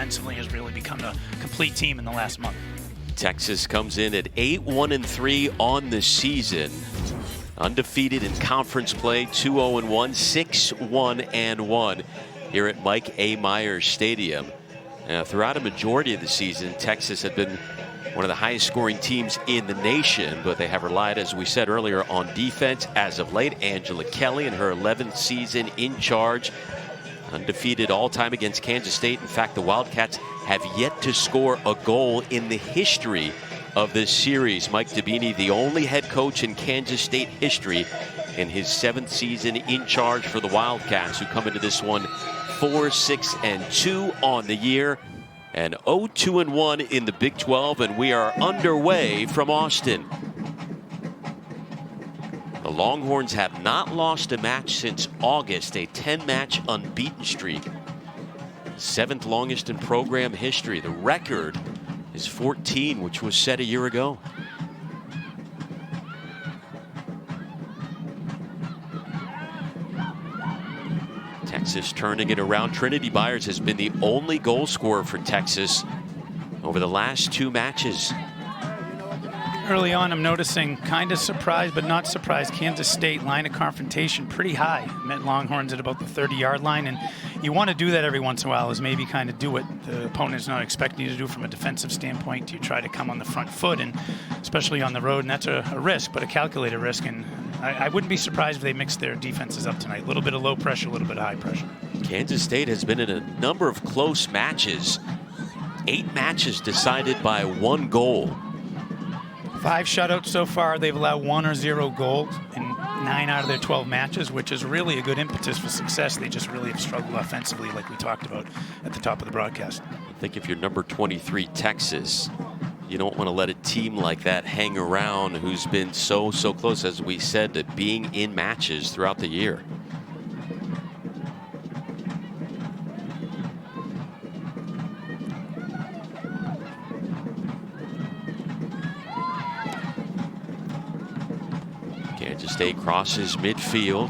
offensively has really become a complete team in the last month. Texas comes in at 8-1-3 on the season. Undefeated in conference play, 2-0-1, 6-1-1 here at Mike A. Myers Stadium. Throughout a majority of the season, Texas had been one of the highest scoring teams in the nation, but they have relied, as we said earlier, on defense as of late. Angela Kelly in her 11th season in charge, undefeated all time against Kansas State. In fact, the Wildcats have yet to score a goal in the history of this series. Mike Dabini, the only head coach in Kansas State history in his 7th season in charge for the Wildcats, who come into this one 4-6-2 on the year, and 0-2-1 in the Big 12, and we are underway from Austin. The Longhorns have not lost a match since August, a 10-match unbeaten streak. 7th longest in program history. The record is 14, which was set a year ago. Texas turning it around. Trinity Byers has been the only goal scorer for Texas over the last 2 matches. Early on, I'm noticing, kind of surprised but not surprised, Kansas State line of confrontation pretty high. Met Longhorns at about the 30-yard line, and you want to do that every once in a while, is maybe kind of do what the opponent's not expecting you to do from a defensive standpoint. You try to come on the front foot, and especially on the road, and that's a risk, but a calculated risk, and I wouldn't be surprised if they mixed their defenses up tonight. A little bit of low pressure, a little bit of high pressure. Kansas State has been in a number of close matches. 8 matches decided by 1 goal. 5 shutouts so far. They've allowed 1 or 0 goals in 9 out of their 12 matches, which is really a good impetus for success. They just really have struggled offensively, like we talked about at the top of the broadcast. I think if you're number 23 Texas, you don't want to let a team like that hang around, who's been so close, as we said, to being in matches throughout the year. Kansas State crosses midfield.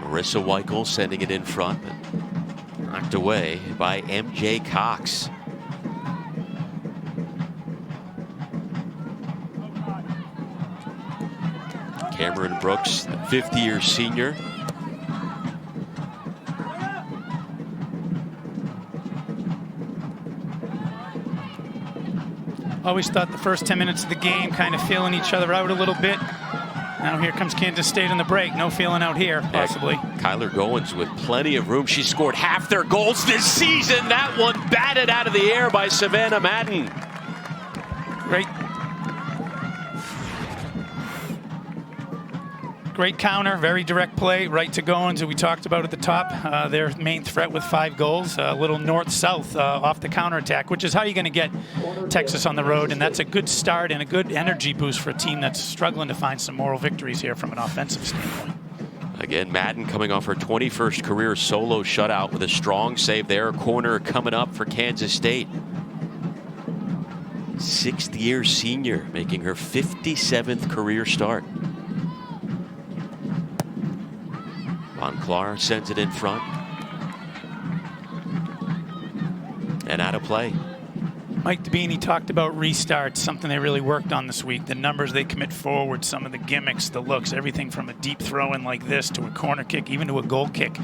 Marissa Weichel sending it in front, but knocked away by MJ Cox. Cameron Brooks, the 50-year senior. Always thought the first 10 minutes of the game kind of feeling each other out a little bit. Now here comes Kansas State on the break. No feeling out here, possibly. Kyler Goins with plenty of room. She scored half their goals this season. That one batted out of the air by Savannah Madden. Great counter, very direct play, right to Goins, who we talked about at the top. Their main threat with 5 goals, a little north-south off the counterattack, which is how you're going to get Texas on the road, and that's a good start and a good energy boost for a team that's struggling to find some moral victories here from an offensive standpoint. Again, Madden coming off her 21st career solo shutout with a strong save there. Corner coming up for Kansas State. 6th-year senior, making her 57th career start. Monclar sends it in front. And out of play. Mike Dabini talked about restarts, something they really worked on this week. The numbers they commit forward, some of the gimmicks, the looks, everything from a deep throw-in like this to a corner kick, even to a goal kick.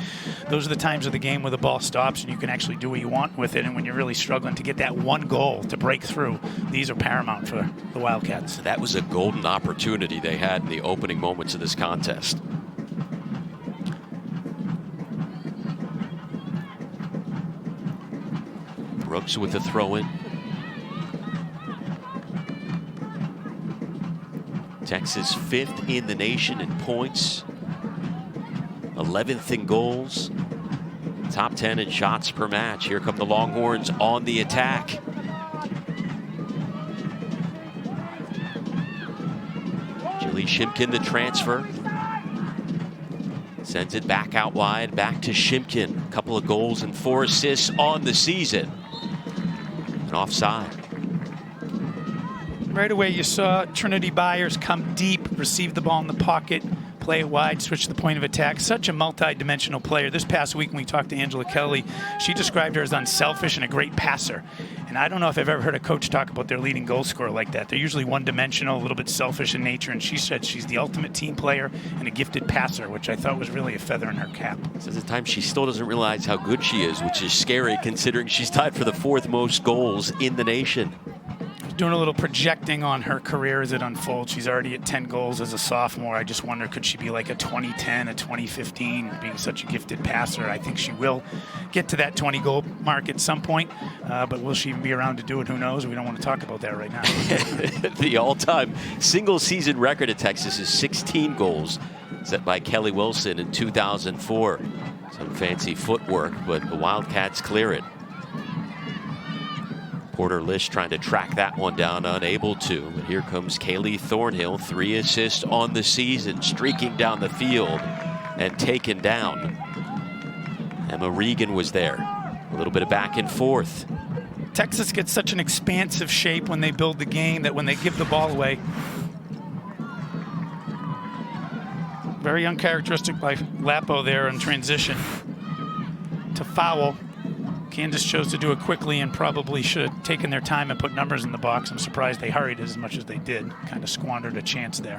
Those are the times of the game where the ball stops and you can actually do what you want with it. And when you're really struggling to get that one goal to break through, these are paramount for the Wildcats. That was a golden opportunity they had in the opening moments of this contest. Brooks with the throw-in. Texas 5th in the nation in points, 11th in goals, top 10 in shots per match. Here come the Longhorns on the attack. Julie Shimkin, the transfer, sends it back out wide, back to Shimkin. A couple of goals and 4 assists on the season. And offside. Right away, you saw Trinity Byers come deep, receive the ball in the pocket, play it wide, switch the point of attack. Such a multi-dimensional player. This past week when we talked to Angela Kelly, she described her as unselfish and a great passer. And I don't know if I've ever heard a coach talk about their leading goal scorer like that. They're usually one-dimensional, a little bit selfish in nature, and she said she's the ultimate team player and a gifted passer, which I thought was really a feather in her cap. Says at times she still doesn't realize how good she is, which is scary considering she's tied for the 4th most goals in the nation. Doing a little projecting on her career as it unfolds. She's already at 10 goals as a sophomore. I just wonder, could she be like a 2010, a 2015, being such a gifted passer? I think she will get to that 20-goal mark at some point, but will she even be around to do it? Who knows? We don't want to talk about that right now. The all-time single-season record at Texas is 16 goals, set by Kelly Wilson in 2004. Some fancy footwork, but the Wildcats clear it. Porter Lish trying to track that one down, unable to. But here comes Kaylee Thornhill, 3 assists on the season, streaking down the field and taken down. Emma Regan was there. A little bit of back and forth. Texas gets such an expansive shape when they build the game that when they give the ball away, very uncharacteristic by Lapo there in transition to foul. Kansas chose to do it quickly and probably should have taken their time and put numbers in the box. I'm surprised they hurried as much as they did. Kind of squandered a chance there.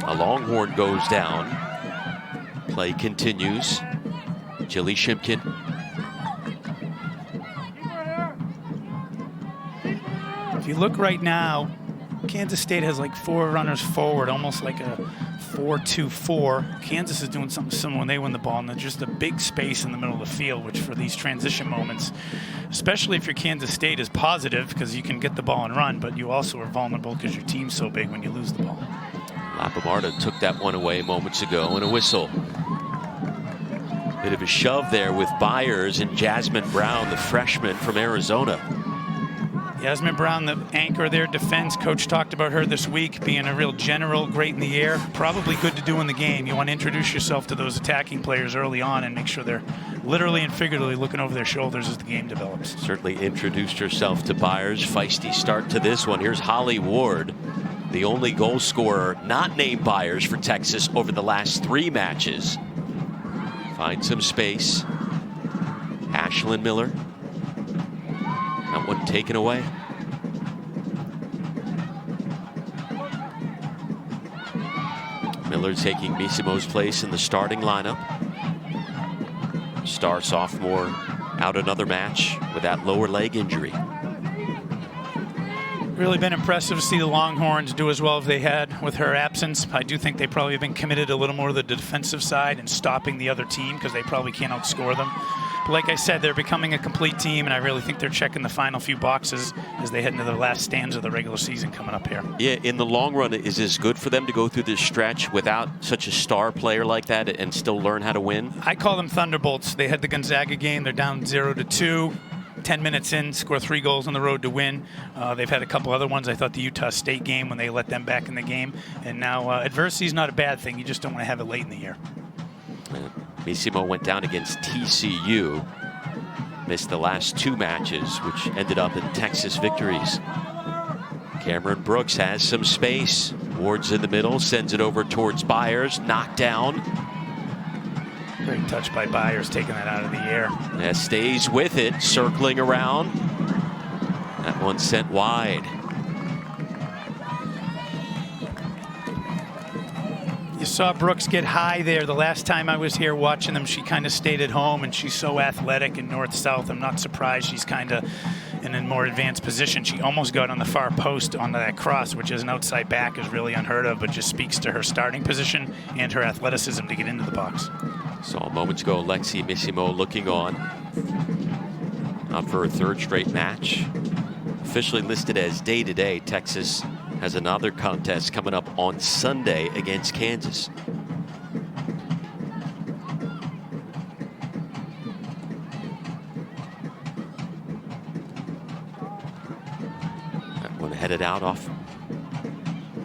A Longhorn goes down. Play continues. Jilly Shimkin. If you look right now, Kansas State has like 4 runners forward, almost like a 4-2-4. Kansas is doing something similar when they win the ball, and there's just a big space in the middle of the field, which for these transition moments, especially if your Kansas State is positive, because you can get the ball and run, but you also are vulnerable because your team's so big when you lose the ball. Lapamarta took that one away moments ago, and a whistle. Bit of a shove there with Byers and Jasmine Brown, the freshman from Arizona. Yasmin Brown, the anchor of their defense. Coach talked about her this week being a real general, great in the air. Probably good to do in the game. You want to introduce yourself to those attacking players early on and make sure they're literally and figuratively looking over their shoulders as the game develops. Certainly introduced herself to Byers. Feisty start to this one. Here's Holly Ward, the only goal scorer not named Byers for Texas over the last 3 matches. Find some space. Ashlyn Miller. That one taken away. Miller taking Misimo's place in the starting lineup. Star sophomore out another match with that lower leg injury. Really been impressive to see the Longhorns do as well as they had with her absence. I do think they probably have been committed a little more to the defensive side and stopping the other team because they probably can't outscore them. But like I said, they're becoming a complete team, and I really think they're checking the final few boxes as they head into the last stanza of the regular season coming up here. Yeah, in the long run, is this good for them to go through this stretch without such a star player like that and still learn how to win? I call them Thunderbolts. They had the Gonzaga game. They're down 0-2. 10 minutes in, score 3 goals on the road to win. They've had a couple other ones. I thought the Utah State game when they let them back in the game. And now adversity is not a bad thing. You just don't want to have it late in the year. Misimo went down against TCU. Missed the last 2 matches, which ended up in Texas victories. Cameron Brooks has some space. Ward's in the middle, sends it over towards Byers. Knocked down. Great touch by Byers, taking that out of the air. That stays with it, circling around. That one sent wide. You saw Brooks get high there. The last time I was here watching them, she kind of stayed at home, and she's so athletic and north-south. I'm not surprised she's kind of in a more advanced position. She almost got on the far post onto that cross, which as an outside back is really unheard of, but just speaks to her starting position and her athleticism to get into the box. Saw moments ago Lexi Misimo looking on. Out for her 3rd straight match. Officially listed as day-to-day. Texas has another contest coming up on Sunday against Kansas. That one headed out off.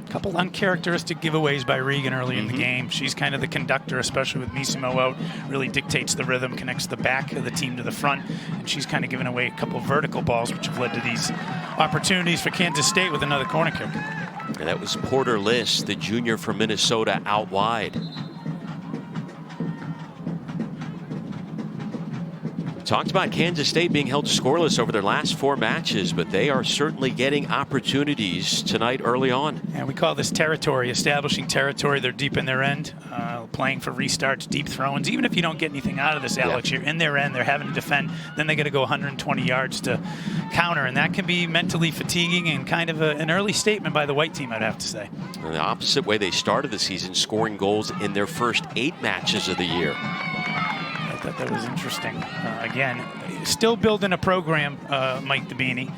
Couple uncharacteristic giveaways by Regan early in the game. She's kind of the conductor, especially with Misimo out, really dictates the rhythm, connects the back of the team to the front, and she's kind of given away a couple vertical balls, which have led to these opportunities for Kansas State with another corner kick. And that was Porter List, the junior from Minnesota, out wide. Talked about Kansas State being held scoreless over their last 4 matches, but they are certainly getting opportunities tonight early on. And we call this territory, establishing territory. They're deep in their end, playing for restarts, deep throw-ins. Even if you don't get anything out of this, Alex, you're in their end. They're having to defend. Then they got to go 120 yards to counter, and that can be mentally fatiguing and kind of an early statement by the white team, I'd have to say. And the opposite way they started the season, scoring goals in their first 8 matches of the year. I thought that was interesting. Again, still building a program, Mike Dabini.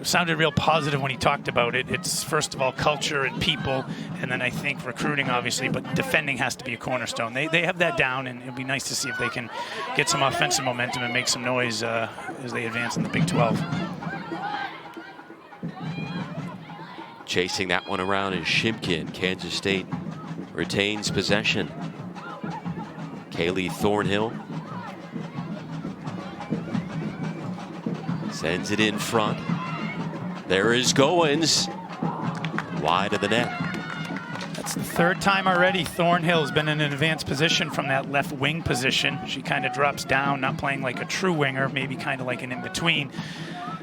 Sounded real positive when he talked about it. It's first of all culture and people, and then I think recruiting, obviously, but defending has to be a cornerstone. They have that down, and it'd be nice to see if they can get some offensive momentum and make some noise as they advance in the Big 12. Chasing that one around is Shimkin. Kansas State retains possession. Kaylee Thornhill sends it in front. There is Goins, wide of the net. That's the 3rd time already Thornhill's been in an advanced position from that left wing position. She kind of drops down, not playing like a true winger, maybe kind of like an in-between.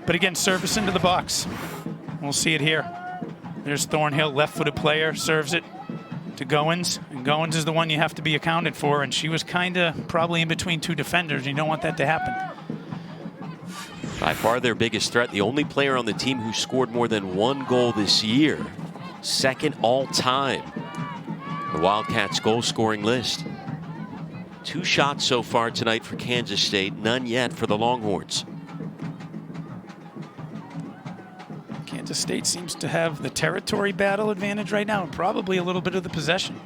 But again, service into the box. We'll see it here. There's Thornhill, left-footed player, serves it to Goins, and Goins is the one you have to be accounted for, and she was kind of probably in between 2 defenders. You don't want that to happen. By far their biggest threat, the only player on the team who scored more than 1 goal this year. 2nd all-time. The Wildcats' goal-scoring list. 2 shots so far tonight for Kansas State, none yet for the Longhorns. Kansas State seems to have the territory battle advantage right now, and probably a little bit of the possession.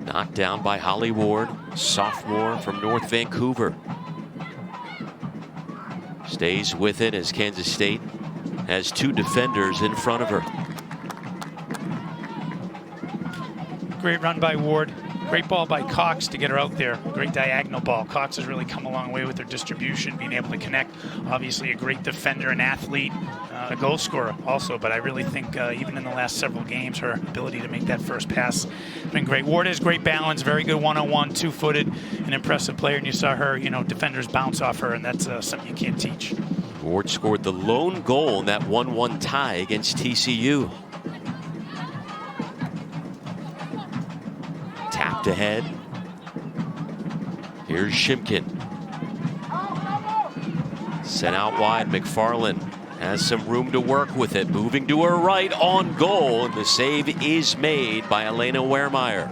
Knocked down by Holly Ward, sophomore from North Vancouver. Stays with it as Kansas State has 2 defenders in front of her. Great run by Ward. Great ball by Cox to get her out there. Great diagonal ball. Cox has really come a long way with her distribution, being able to connect. Obviously a great defender and athlete, a goal scorer also, but I really think even in the last several games, her ability to make that first pass has been great. Ward has great balance, very good one-on-one, 2-footed, an impressive player, and you saw her, defenders bounce off her, and that's something you can't teach. Ward scored the lone goal in that 1-1 tie against TCU. Tapped ahead. Here's Shimkin. Sent out wide. McFarland has some room to work with it. Moving to her right on goal. And the save is made by Elena Wehrmeyer.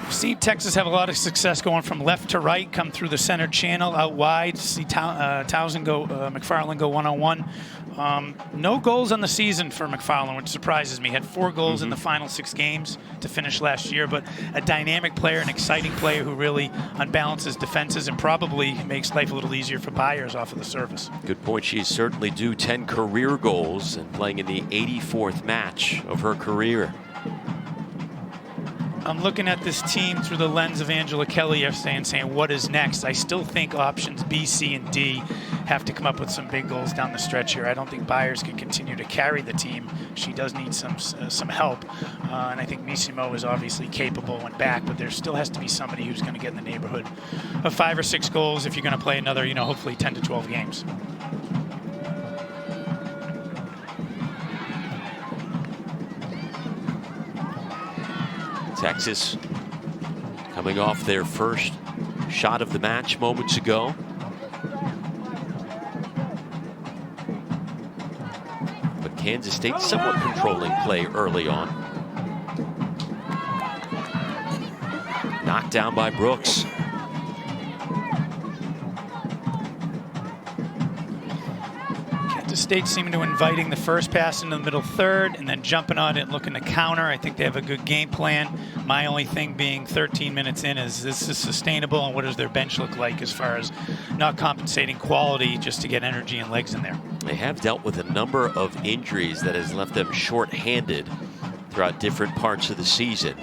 We've seen Texas have a lot of success going from left to right, come through the center channel, out wide. See Townsend go, McFarland go one-on-one. No goals on the season for McFarland, which surprises me. Had 4 goals in the final 6 games to finish last year, but a dynamic player, an exciting player who really unbalances defenses and probably makes life a little easier for Byers off of the surface. Good point. She's certainly due 10 career goals and playing in the 84th match of her career. I'm looking at this team through the lens of Angela Kelly yesterday and saying, what is next? I still think options B, C, and D have to come up with some big goals down the stretch here. I don't think Byers can continue to carry the team. She does need some help. And I think Missimo is obviously capable and back, but there still has to be somebody who's going to get in the neighborhood of 5 or 6 goals if you're going to play another, hopefully 10 to 12 games. Texas coming off their first shot of the match moments ago. But Kansas State somewhat controlling play early on. Knocked down by Brooks. Kansas State seeming to inviting the first pass into the middle third and then jumping on it and looking to counter. I think they have a good game plan. My only thing being 13 minutes in is this is sustainable, and what does their bench look like as far as not compensating quality just to get energy and legs in there. They have dealt with a number of injuries that has left them short-handed throughout different parts of the season.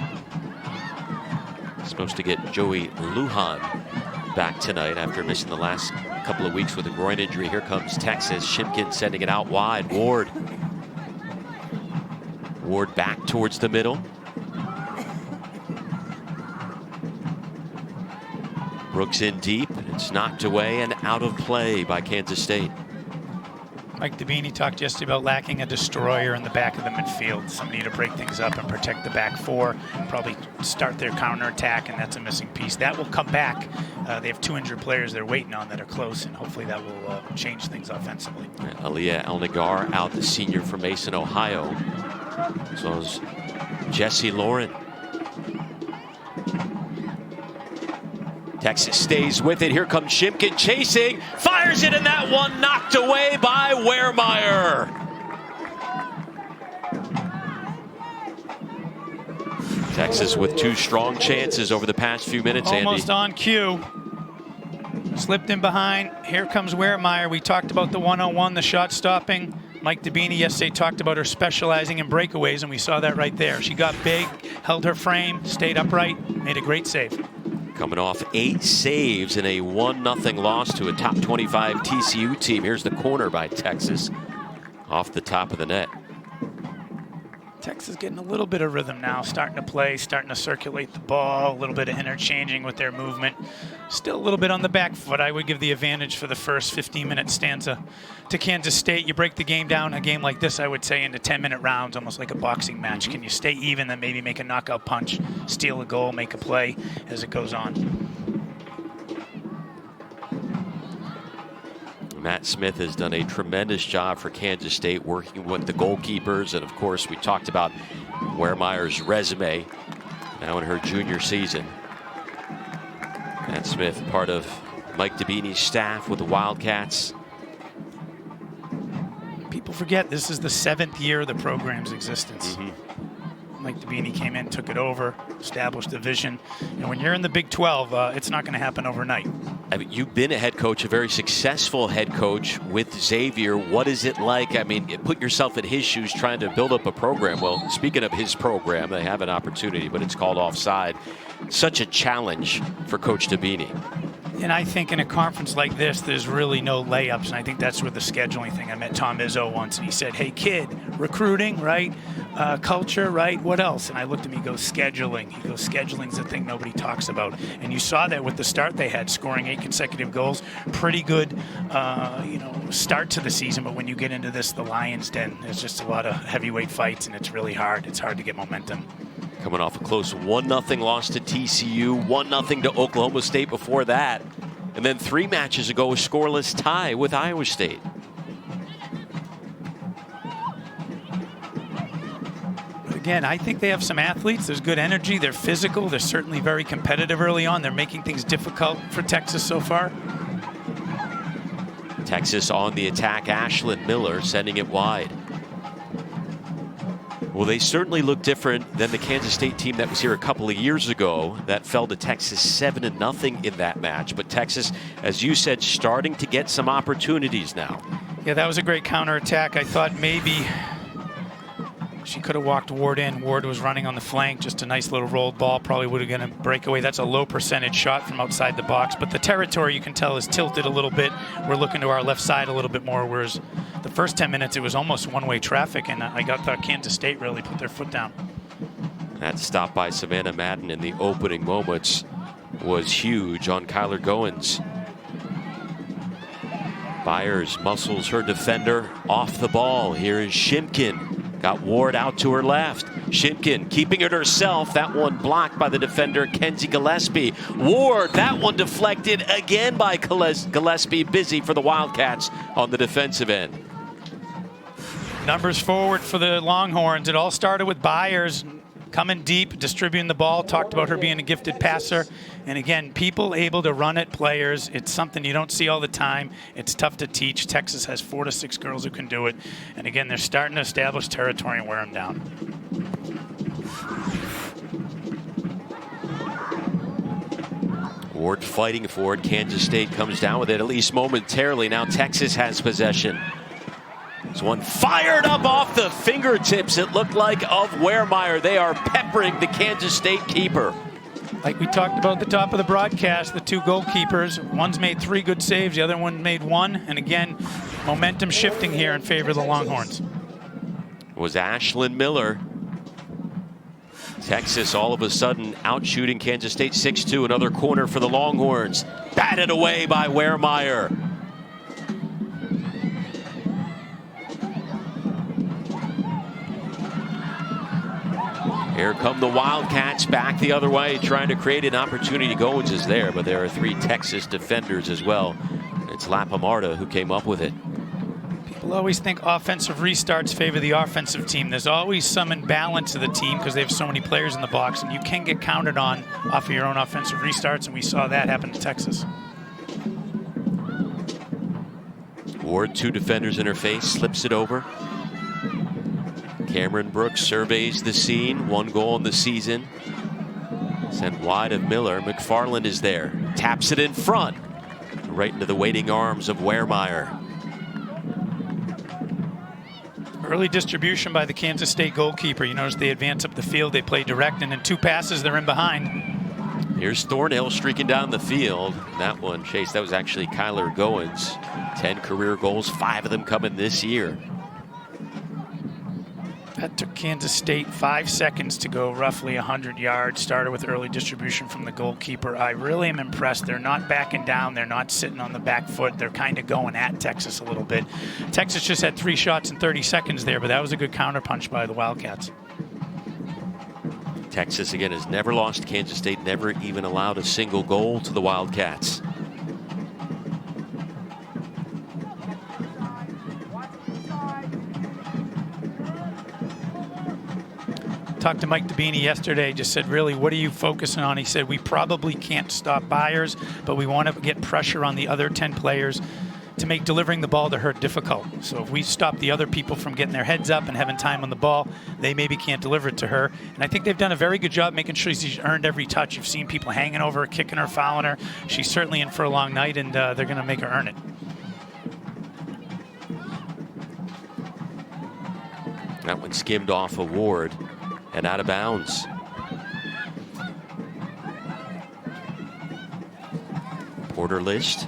Supposed to get Joey Lujan back tonight after missing the last couple of weeks with a groin injury. Here comes Texas. Shimkin sending it out wide. Ward back towards the middle. Brooks in deep. It's knocked away and out of play by Kansas State. Mike Dabini talked yesterday about lacking a destroyer in the back of the midfield, somebody to break things up and protect the back four, probably start their counterattack, and that's a missing piece. That will come back. They have 2 injured players they're waiting on that are close, and hopefully that will change things offensively. Aliyah El-Nagar out, the senior from Mason, Ohio. So is Jesse Lauren. Texas stays with it. Here comes Shimkin chasing, fires it, and that one knocked away by Wehrmeyer. Texas with 2 strong chances over the past few minutes, Almost Andy. on cue. Slipped in behind. Here comes Wehrmeyer. We talked about the 1-on-1, the shot stopping. Mike Dabini yesterday talked about her specializing in breakaways, and we saw that right there. She got big, held her frame, stayed upright, made a great save. Coming off 8 saves in a 1-0 loss to a top 25 TCU team. Here's the corner by Texas off the top of the net. Texas getting a little bit of rhythm now, starting to play, starting to circulate the ball, a little bit of interchanging with their movement. Still a little bit on the back foot. I would give the advantage for the first 15-minute stanza to Kansas State. You break the game down, a game like this, I would say, into 10-minute rounds, almost like a boxing match. Can you stay even, then maybe make a knockout punch, steal a goal, make a play as it goes on? Matt Smith has done a tremendous job for Kansas State working with the goalkeepers. And of course, we talked about Wehrmeyer's resume now in her junior season. Matt Smith, part of Mike Dabini's staff with the Wildcats. People forget this is the 7th year of the program's existence. Mike Dabini came in, took it over, established the vision. And when you're in the Big 12, it's not going to happen overnight. I mean, you've been a head coach, a very successful head coach with Xavier. What is it like? I mean, put yourself in his shoes trying to build up a program. Well, speaking of his program, they have an opportunity, but it's called offside. Such a challenge for Coach Dabini. And I think in a conference like this, there's really no layups, and I think that's where the scheduling thing. I met Tom Izzo once, and he said, hey, kid, recruiting, right? Culture, right? What else? And I looked at him, he goes, scheduling. He goes, scheduling's the thing nobody talks about. And you saw that with the start they had, scoring 8 consecutive goals. Pretty good, start to the season, but when you get into this, the Lions' Den, there's just a lot of heavyweight fights, and it's really hard. It's hard to get momentum. Coming off a close 1-0 loss to TCU, 1-0 to Oklahoma State before that. And then 3 matches ago, a scoreless tie with Iowa State. But again, I think they have some athletes. There's good energy. They're physical. They're certainly very competitive early on. They're making things difficult for Texas so far. Texas on the attack. Ashlyn Miller sending it wide. Well, they certainly look different than the Kansas State team that was here a couple of years ago that fell to Texas 7-0 in that match. But Texas, as you said, starting to get some opportunities now. Yeah, that was a great counterattack. I thought maybe she could have walked Ward in. Ward was running on the flank, just a nice little rolled ball. Probably would have gotten a breakaway. That's a low percentage shot from outside the box. But the territory, you can tell, is tilted a little bit. We're looking to our left side a little bit more, whereas the first 10 minutes, it was almost one-way traffic, and I thought Kansas State really put their foot down. That stop by Savannah Madden in the opening moments was huge on Kyler Goins. Byers muscles her defender off the ball. Here is Shimkin. Got Ward out to her left. Shimkin keeping it herself. That one blocked by the defender, Kenzie Gillespie. Ward, that one deflected again by Gillespie. Busy for the Wildcats on the defensive end. Numbers forward for the Longhorns. It all started with Byers coming deep, distributing the ball. Talked about her being a gifted passer. And again, people able to run at players. It's something you don't see all the time. It's tough to teach. Texas has 4 to 6 girls who can do it. And again, they're starting to establish territory and wear them down. Ward fighting for it. Kansas State comes down with it, at least momentarily. Now Texas has possession. This one fired up off the fingertips, it looked like, of Wehrmeyer. They are peppering the Kansas State keeper. Like we talked about at the top of the broadcast, the two goalkeepers, one's made 3 good saves, the other one made 1. And again, momentum shifting here in favor of the Longhorns. It was Ashlyn Miller. Texas all of a sudden out shooting Kansas State 6-2. Another corner for the Longhorns. Batted away by Wehrmeyer. Here come the Wildcats back the other way, trying to create an opportunity. Goins is there, but there are 3 Texas defenders as well. It's Lapamarta who came up with it. People always think offensive restarts favor the offensive team. There's always some imbalance of the team because they have so many players in the box, and you can get counted on off of your own offensive restarts, and we saw that happen to Texas. Ward, 2 defenders in her face, slips it over. Cameron Brooks surveys the scene. 1 goal in the season. Sent wide of Miller. McFarland is there. Taps it in front. Right into the waiting arms of Wehrmeyer. Early distribution by the Kansas State goalkeeper. You notice they advance up the field. They play direct, and in 2 passes, they're in behind. Here's Thornhill streaking down the field. That one, Chase, that was actually Kyler Goins. 10 career goals, 5 of them coming this year. That took Kansas State 5 seconds to go roughly 100 yards. Started with early distribution from the goalkeeper. I really am impressed. They're not backing down. They're not sitting on the back foot. They're kind of going at Texas a little bit. Texas just had 3 shots in 30 seconds there, but that was a good counterpunch by the Wildcats. Texas, again, has never lost. Kansas State never even allowed a single goal to the Wildcats. Talked to Mike Dabini yesterday, just said, really, what are you focusing on? He said, we probably can't stop Byers, but we want to get pressure on the other 10 players to make delivering the ball to her difficult. So if we stop the other people from getting their heads up and having time on the ball, they maybe can't deliver it to her. And I think they've done a very good job making sure she's earned every touch. You've seen people hanging over her, kicking her, fouling her. She's certainly in for a long night, and they're going to make her earn it. That one skimmed off a Ward and out of bounds. Porter List.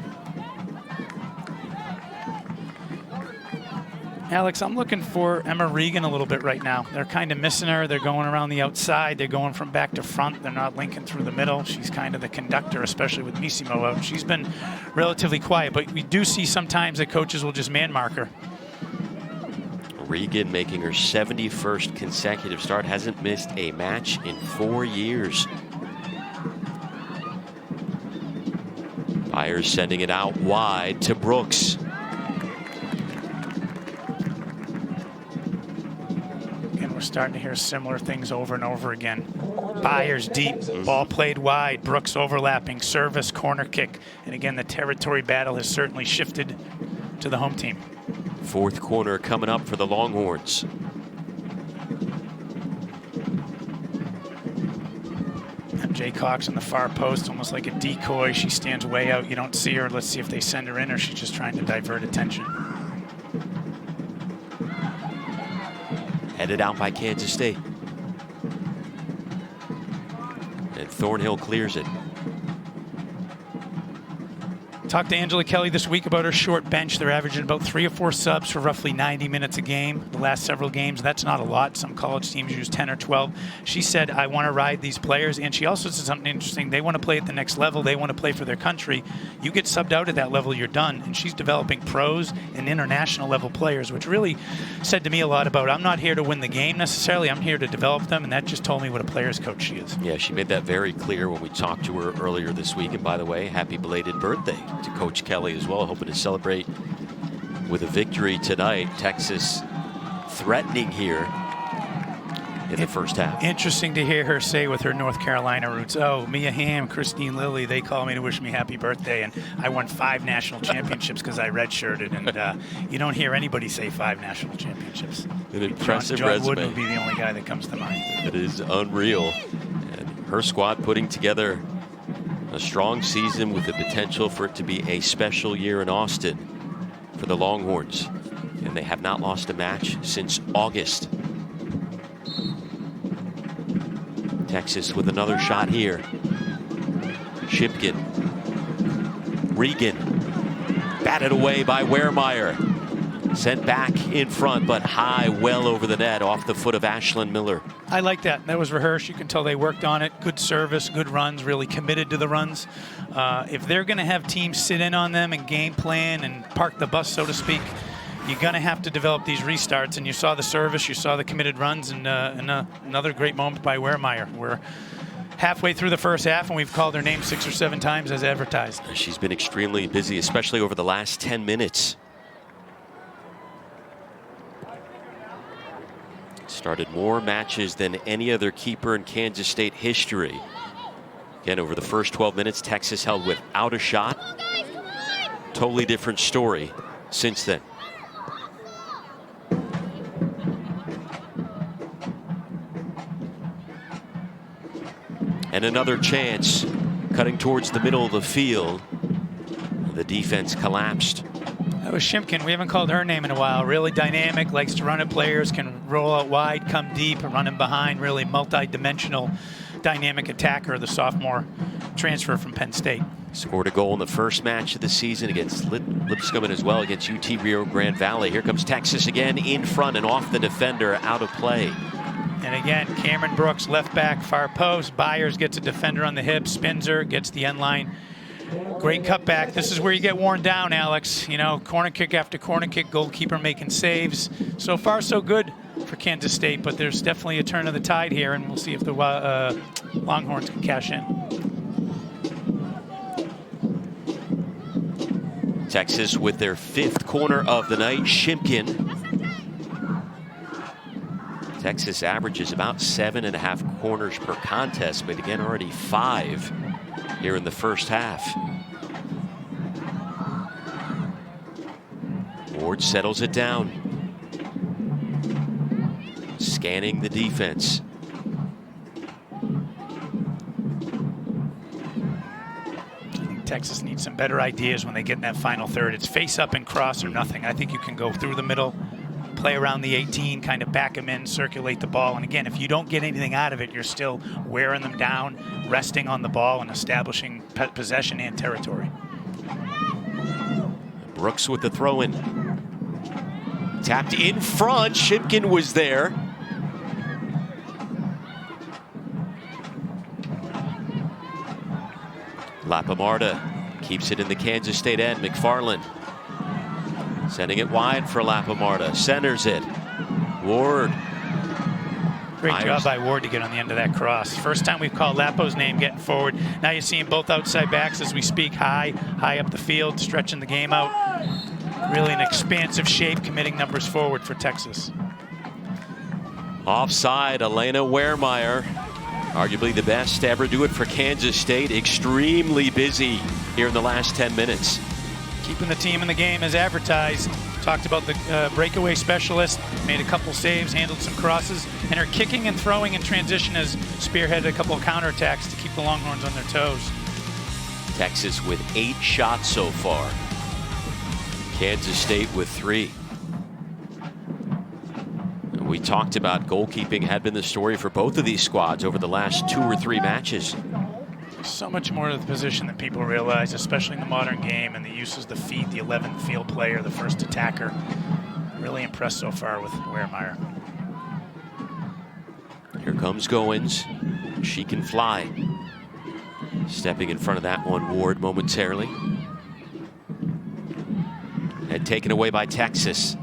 Alex, I'm looking for Emma Regan a little bit right now. They're kind of missing her. They're going around the outside. They're going from back to front. They're not linking through the middle. She's kind of the conductor, especially with Missimo out. She's been relatively quiet, but we do see sometimes that coaches will just man mark her. Regan making her 71st consecutive start. Hasn't missed a match in 4 years. Byers sending it out wide to Brooks. Again, we're starting to hear similar things over and over again. Byers deep, ball played wide, Brooks overlapping, service, corner kick. And again, the territory battle has certainly shifted to the home team. 4th corner coming up for the Longhorns. MJ Cox on the far post, almost like a decoy. She stands way out. You don't see her. Let's see if they send her in or she's just trying to divert attention. Headed out by Kansas State. And Thornhill clears it. Talked to Angela Kelly this week about her short bench. They're averaging about 3 or 4 subs for roughly 90 minutes a game. The last several games, that's not a lot. Some college teams use 10 or 12. She said, I want to ride these players. And she also said something interesting. They want to play at the next level. They want to play for their country. You get subbed out at that level, you're done. And she's developing pros and international level players, which really said to me a lot about, I'm not here to win the game necessarily. I'm here to develop them. And that just told me what a player's coach she is. Yeah, she made that very clear when we talked to her earlier this week. And by the way, happy belated birthday to Coach Kelly as well, hoping to celebrate with a victory tonight. Texas threatening here in the first half. Interesting to hear her say with her North Carolina roots, oh, Mia Hamm, Christine Lilly, they call me to wish me happy birthday, and I won 5 national championships because I redshirted, and you don't hear anybody say 5 national championships. An impressive John resume. Wooden would be the only guy that comes to mind. It is unreal. And her squad putting together a strong season with the potential for it to be a special year in Austin for the Longhorns. And they have not lost a match since August. Texas with another shot here. Shipkin. Regan. Batted away by Wehrmeyer. Sent back in front, but high, well over the net, off the foot of Ashlyn Miller. I like that. That was rehearsed. You can tell they worked on it. Good service, good runs, really committed to the runs. If they're going to have teams sit in on them and game plan and park the bus, so to speak, you're going to have to develop these restarts. And you saw the service, you saw the committed runs, and another great moment by Wehrmeyer. We're halfway through the first half, and we've called her name 6 or 7 times as advertised. She's been extremely busy, especially over the last 10 minutes. Started more matches than any other keeper in Kansas State history. Again, over the first 12 minutes, Texas held without a shot. Totally different story since then. And another chance, cutting towards the middle of the field. The defense collapsed. That was Shipkin. We haven't called her name in a while. Really dynamic, likes to run at players, can roll out wide, come deep, run in behind. Really multi-dimensional, dynamic attacker, the sophomore transfer from Penn State. Scored a goal in the first match of the season against Lipscomb and as well against UT Rio Grande Valley. Here comes Texas again in front and off the defender, out of play. And again, Cameron Brooks, left back, far post. Byers gets a defender on the hip, spins her, gets the end line. Great cutback. This is where you get worn down, Alex. You know, corner kick after corner kick, goalkeeper making saves. So far, so good for Kansas State, but there's definitely a turn of the tide here, and we'll see if the Longhorns can cash in. Texas with their 5th corner of the night. Shipkin. Texas averages about 7.5 corners per contest, but again, already 5 here in the first half. Ward settles it down. Scanning the defense. I think Texas needs some better ideas when they get in that final third. It's face up and cross or nothing. I think you can go through the middle, play around the 18, kind of back them in, circulate the ball. And again, if you don't get anything out of it, you're still wearing them down, resting on the ball, and establishing possession and territory. Brooks with the throw-in. Tapped in front. Shipkin was there. Lapamarda keeps it in the Kansas State end. McFarland sending it wide for Lapamarda. Centers it. Ward. Great Myers. job by Ward to get on the end of that cross. First time we've called Lapo's name getting forward. Now you're seeing both outside backs as we speak, high up the field, stretching the game out. Really an expansive shape, committing numbers forward for Texas. Offside, Elena Wehrmeyer. Arguably the best to ever do it for Kansas State. Extremely busy here in the last 10 minutes. Keeping the team in the game as advertised. Talked about the breakaway specialist, made a couple saves, handled some crosses, and her kicking and throwing in transition has spearheaded a couple of counterattacks to keep the Longhorns on their toes. Texas with 8 shots so far. Kansas State with 3. We talked about goalkeeping had been the story for both of these squads over the last 2 or 3 matches. So much more to the position than people realize, especially in the modern game, and the uses the feet, the 11th field player, the first attacker. Really impressed so far with Wehrmeyer. Here comes Goins. She can fly. Stepping in front of that one, Ward, momentarily. And taken away by Texas.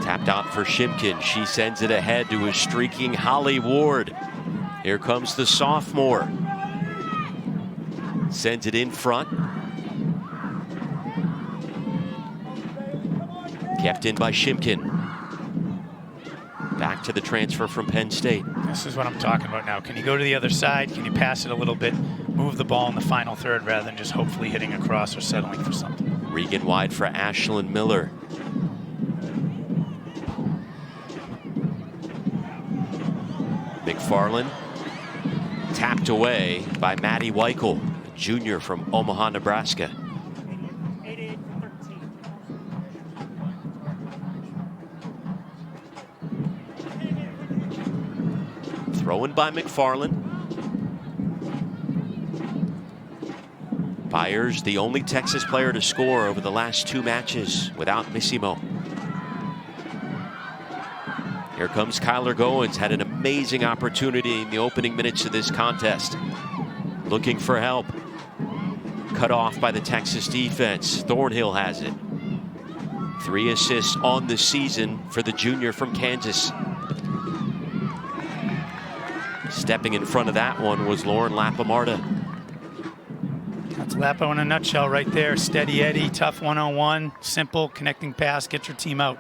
Tapped out for Shipkin. She sends it ahead to a streaking Holly Ward. Here comes the sophomore. Sends it in front. Kept in by Shipkin. Back to the transfer from Penn State. This is what I'm talking about now. Can you go to the other side? Can you pass it a little bit? Move the ball in the final third rather than just hopefully hitting across or settling for something. Regan wide for Ashlyn Miller. McFarland tapped away by Maddie Weichel, a junior from Omaha, Nebraska. Thrown by McFarland. Byers, the only Texas player to score over the last 2 matches without Missimo. Here comes Kyler Goins, had an amazing opportunity in the opening minutes of this contest. Looking for help. Cut off by the Texas defense. Thornhill has it. 3 assists on the season for the junior from Kansas. Stepping in front of that one was Lauren Lapamarta. That's Lapo in a nutshell right there. Steady Eddie, tough one-on-one, simple connecting pass, get your team out.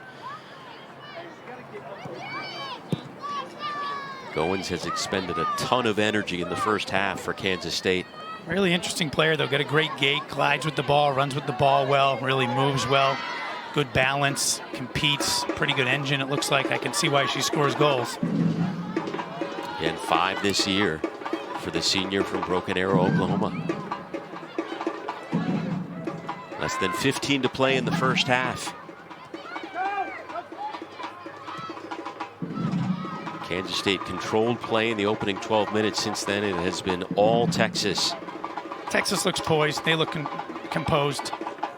Goins has expended a ton of energy in the first half for Kansas State. Really interesting player, though. Got a great gait, glides with the ball, runs with the ball well, really moves well. Good balance, competes, pretty good engine, it looks like. I can see why she scores goals. Again, 5 this year for the senior from Broken Arrow, Oklahoma. Less than 15 to play in the first half. Kansas State controlled play in the opening 12 minutes. Since then, it has been all Texas. Texas looks poised. They look composed.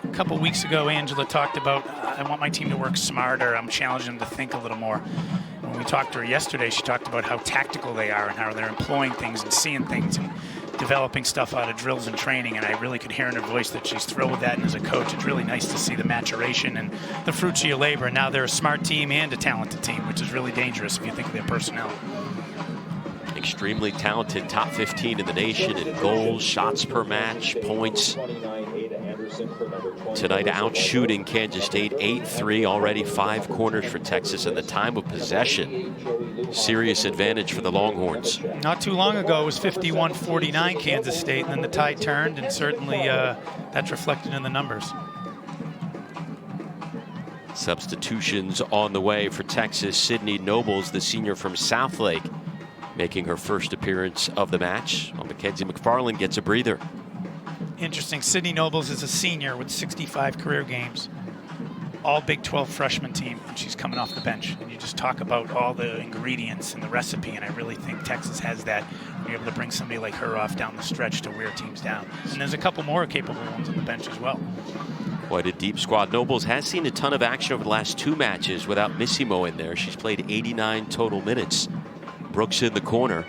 A couple weeks ago, Angela talked about, I want my team to work smarter. I'm challenging them to think a little more. When we talked to her yesterday, she talked about how tactical they are and how they're employing things and seeing things and developing stuff out of drills and training. And I really could hear in her voice that she's thrilled with that. And as a coach, it's really nice to see the maturation and the fruits of your labor. And now they're a smart team and a talented team, which is really dangerous if you think of their personnel. Extremely talented, top 15 in the nation in goals, shots per match, points. Tonight out shooting Kansas State 8-3, already 5 corners for Texas, and the time of possession. Serious advantage for the Longhorns. Not too long ago, it was 51-49 Kansas State, and then the tide turned, and certainly that's reflected in the numbers. Substitutions on the way for Texas. Sydney Nobles, the senior from Southlake, making her first appearance of the match. Well, Mackenzie McFarland gets a breather. Interesting. Sydney Nobles is a senior with 65 career games. All Big 12 freshman team, and she's coming off the bench. And you just talk about all the ingredients and the recipe, and I really think Texas has that. You're able to bring somebody like her off down the stretch to wear teams down. And there's a couple more capable ones on the bench as well. Quite a deep squad. Nobles has seen a ton of action over the last 2 matches without Missimo in there. She's played 89 total minutes. Brooks in the corner.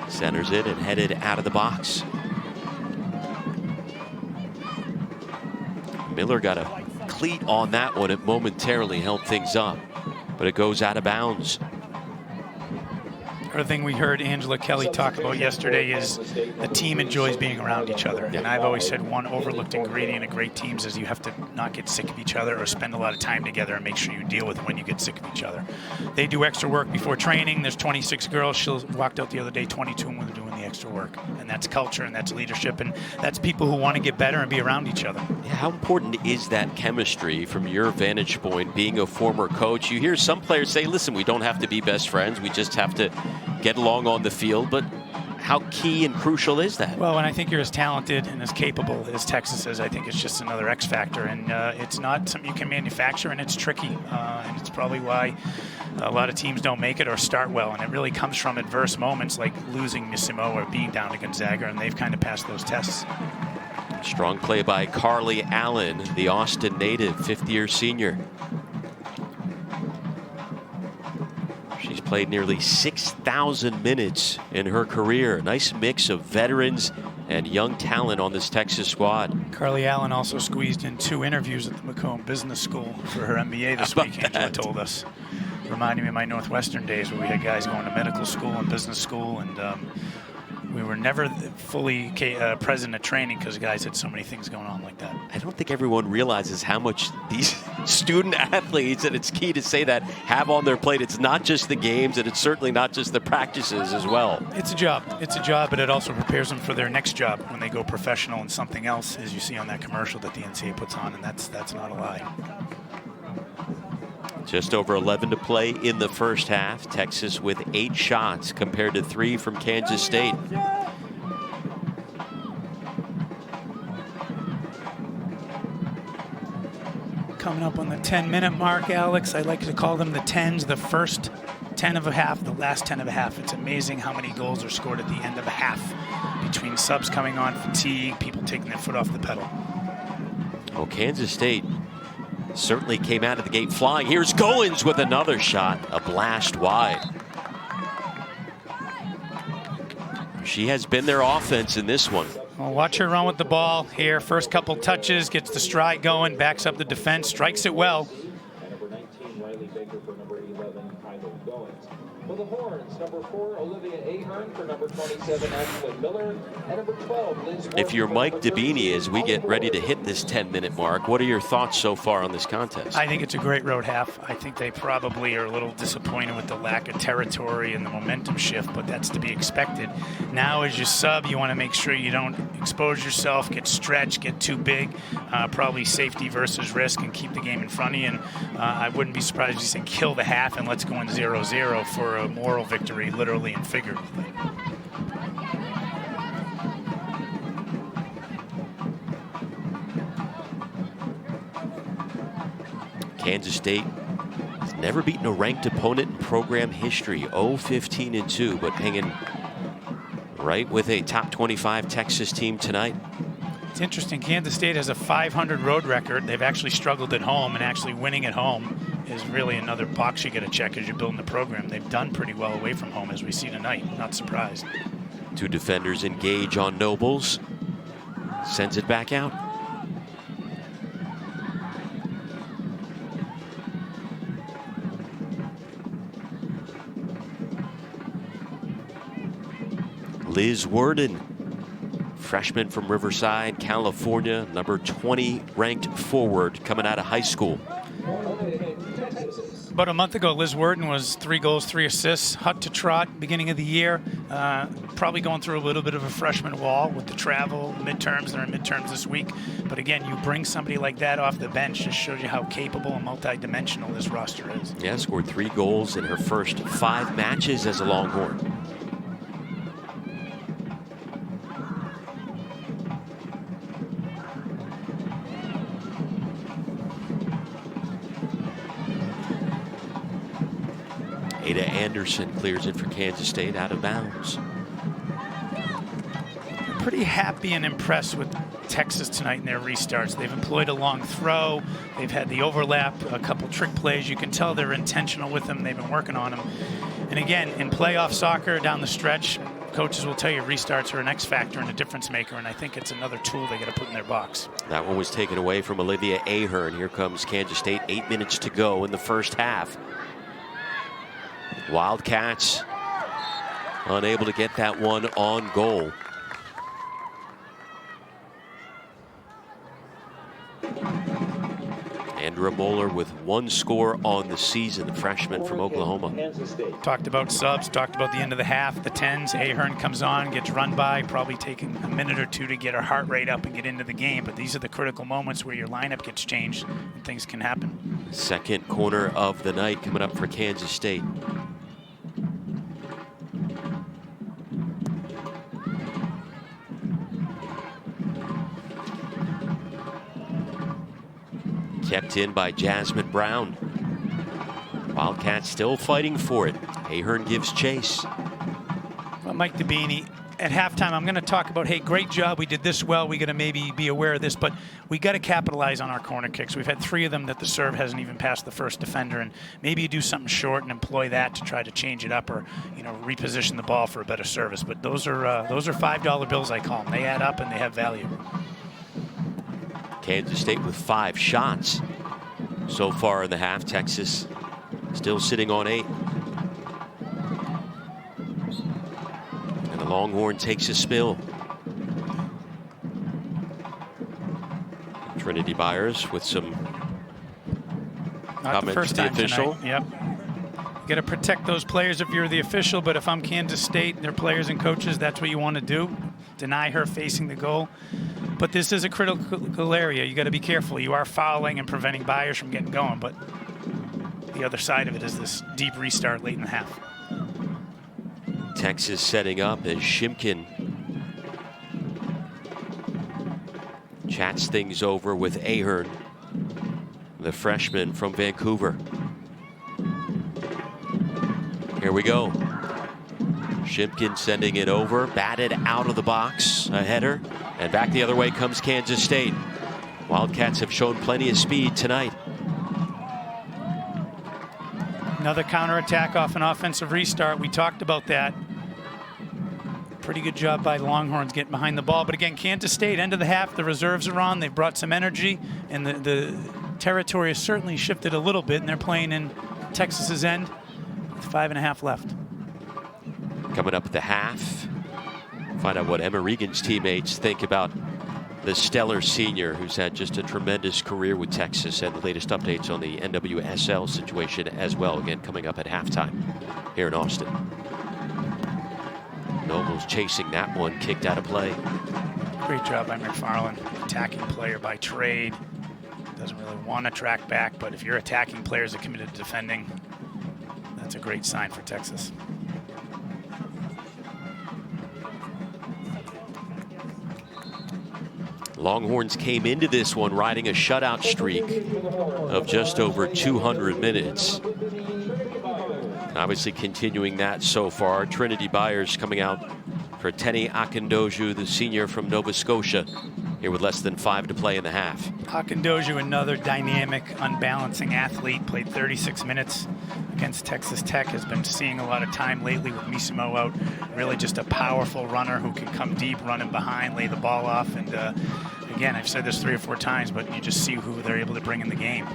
Centers it and headed out of the box. Miller got a cleat on that one. It momentarily held things up, but it goes out of bounds. Another thing we heard Angela Kelly talk about yesterday is the team enjoys being around each other. And I've always said one overlooked ingredient of great teams is you have to not get sick of each other or spend a lot of time together and make sure you deal with when you get sick of each other. They do extra work before training. There's 26 girls. She walked out the other day, 22 of them doing the extra work. And that's culture and that's leadership and that's people who want to get better and be around each other. Yeah, how important is that chemistry from your vantage point, being a former coach? You hear some players say, listen, we don't have to be best friends. We just have to get along on the field, but how key and crucial is that? Well, when I think you're as talented and as capable as Texas is, I think it's just another X factor, and it's not something you can manufacture, and it's tricky, and it's probably why a lot of teams don't make it or start well, and it really comes from adverse moments like losing Missimo or being down to Gonzaga, and they've kind of passed those tests. Strong play by Carly Allen, the Austin native, 5th-year senior. She's played nearly 6,000 minutes in her career. Nice mix of veterans and young talent on this Texas squad. Carly Allen also squeezed in 2 interviews at the Macomb Business School for her MBA this week, Angela told us. Reminding me of my Northwestern days where we had guys going to medical school and business school, and we were never fully present at training because guys had so many things going on like that. I don't think everyone realizes how much these student athletes, and it's key to say that, have on their plate. It's not just the games, and it's certainly not just the practices as well. It's a job. It's a job, but it also prepares them for their next job when they go professional in something else, as you see on that commercial that the NCAA puts on, and that's not a lie. Just over 11 to play in the first half. Texas with 8 shots compared to 3 from Kansas State. Coming up on the 10-minute mark, Alex. I like to call them the 10s, the first 10 of a half, the last 10 of a half. It's amazing how many goals are scored at the end of a half between subs coming on, fatigue, people taking their foot off the pedal. Well, Kansas State certainly came out of the gate flying. Here's Goins with another shot, a blast wide. She has been their offense in this one. Well, watch her run with the ball here. First couple touches, gets the stride going, backs up the defense, strikes it well. Number 19, Riley Baker for number 11, Kyler Goins. For the Horns, number 4, Olivia Ahern for number 27, Ashley Miller, and number 12, Liz If you're Mike Dabini, as we get ready to hit this 10-minute mark, what are your thoughts so far on this contest? I think it's a great road half. I think they probably are a little disappointed with the lack of territory and the momentum shift, but that's to be expected. Now as you sub, you want to make sure you don't expose yourself, get stretched, get too big, probably safety versus risk, and keep the game in front of you. And I wouldn't be surprised if you say kill the half and let's go in 0-0 for a moral victory, literally and figuratively. Kansas State has never beaten a ranked opponent in program history. 0-15-2, but hanging right with a top 25 Texas team tonight. It's interesting. Kansas State has a 500 road record. They've actually struggled at home, and actually winning at home is really another box you got to check as you're building the program. They've done pretty well away from home, as we see tonight. Not surprised. Two defenders engage on Nobles. Sends it back out. Liz Worden, freshman from Riverside, California, number 20 ranked forward coming out of high school. About a month ago, Liz Worden was 3 goals, 3 assists, hot to trot, beginning of the year. Probably going through a little bit of a freshman wall with the travel, midterms. They're in midterms this week. But again, you bring somebody like that off the bench, just shows you how capable and multi-dimensional this roster is. Yeah, scored 3 goals in her first 5 matches as a Longhorn. Ada Anderson clears it for Kansas State out of bounds. Pretty happy and impressed with Texas tonight in their restarts. They've employed a long throw. They've had the overlap, a couple trick plays. You can tell they're intentional with them. They've been working on them. And again, in playoff soccer down the stretch, coaches will tell you restarts are an X factor and a difference maker, and I think it's another tool they got to put in their box. That one was taken away from Olivia Ahern. Here comes Kansas State, 8 minutes to go in the first half. Wildcats unable to get that one on goal. Andrea Moeller with 1 score on the season, the freshman from Oklahoma. Talked about subs, talked about the end of the half, the 10s. Ahern comes on, gets run by, probably taking a minute or two to get her heart rate up and get into the game. But these are the critical moments where your lineup gets changed and things can happen. Second corner of the night coming up for Kansas State. Kept in by Jasmine Brown. Wildcats still fighting for it. Ahern gives chase. Well, Mike Dabini, at halftime, I'm going to talk about, hey, great job. We did this well. We got to maybe be aware of this, but we got to capitalize on our corner kicks. We've had 3 of them that the serve hasn't even passed the first defender, and maybe you do something short and employ that to try to change it up, or reposition the ball for a better service. But those are $5 bills, I call them. They add up and they have value. Kansas State with 5 shots so far in the half. Texas still sitting on 8. And the Longhorn takes a spill. Trinity Byers with some comments to the official. Tonight. Yep. You got to protect those players if you're the official, but if I'm Kansas State, their players and coaches, that's what you want to do. Deny her facing the goal. But this is a critical area. You got to be careful. You are fouling and preventing Byers from getting going, but the other side of it is this deep restart late in the half. Texas setting up as Shimkin chats things over with Ahern, the freshman from Vancouver. Here we go. Shipkin sending it over, batted out of the box, a header, and back the other way comes Kansas State. Wildcats have shown plenty of speed tonight. Another counterattack off an offensive restart. We talked about that. Pretty good job by the Longhorns getting behind the ball. But again, Kansas State, end of the half, the reserves are on. They've brought some energy, and the territory has certainly shifted a little bit, and they're playing in Texas's end with 5.5 left. Coming up at the half, find out what Emma Regan's teammates think about the stellar senior who's had just a tremendous career with Texas, and the latest updates on the NWSL situation as well. Again, coming up at halftime here in Austin. Nobles chasing that one, kicked out of play. Great job by McFarland, attacking player by trade. Doesn't really want to track back, but if your attacking players are committed to defending, that's a great sign for Texas. Longhorns came into this one riding a shutout streak of just over 200 minutes. Obviously continuing that so far. Trinity Byers coming out for Teni Akindoju, the senior from Nova Scotia, here with less than 5 to play in the half. Akindoju, another dynamic, unbalancing athlete, played 36 minutes against Texas Tech, has been seeing a lot of time lately with Misimo out. Really just a powerful runner who can come deep, running behind, lay the ball off. And again, I've said this 3 or 4 times, but you just see who they're able to bring in the game.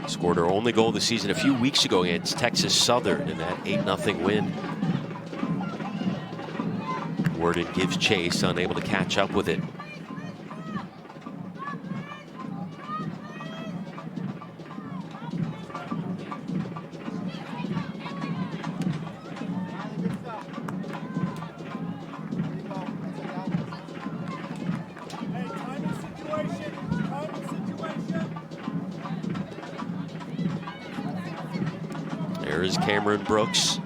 Scored her only goal of the season a few weeks ago against Texas Southern in that 8-0 win. Worden gives chase, unable to catch up with it. There is Cameron Brooks.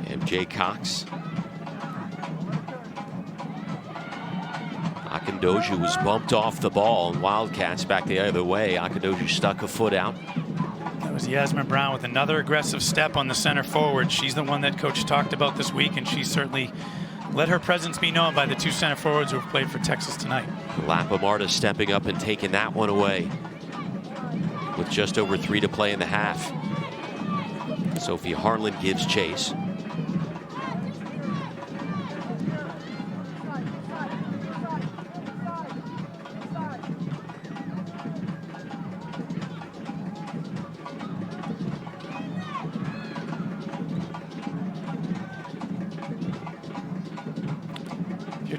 MJ Cox. Akindoju was bumped off the ball, and Wildcats back the other way. Akindoju stuck a foot out. That was Yasmin Brown with another aggressive step on the center forward. She's the one that coach talked about this week, and she certainly let her presence be known by the 2 center forwards who have played for Texas tonight. Lapa Marta stepping up and taking that one away with just over 3 to play in the half. Sophie Harlan gives chase.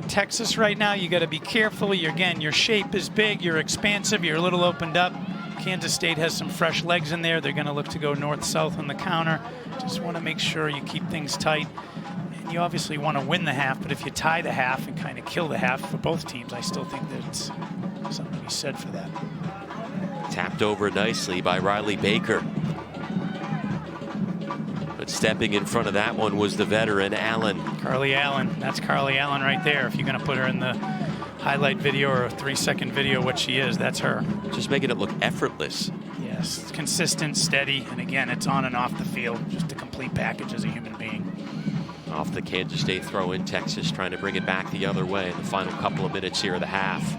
Texas right now, you got to be careful. Your shape is big, you're expansive, you're a little opened up. Kansas State has some fresh legs in there. They're going to look to go north-south on the counter. Just want to make sure you keep things tight. And you obviously want to win the half, but if you tie the half and kind of kill the half for both teams, I still think there's something to be said for that. Tapped over nicely by Riley Baker. But stepping in front of that one was the veteran, Allen. Carly Allen. That's Carly Allen right there. If you're going to put her in the highlight video or a 3-second video, what she is, that's her. Just making it look effortless. Yes, it's consistent, steady, and again, it's on and off the field. Just a complete package as a human being. Off the Kansas State throw in, Texas trying to bring it back the other way in the final couple of minutes here of the half.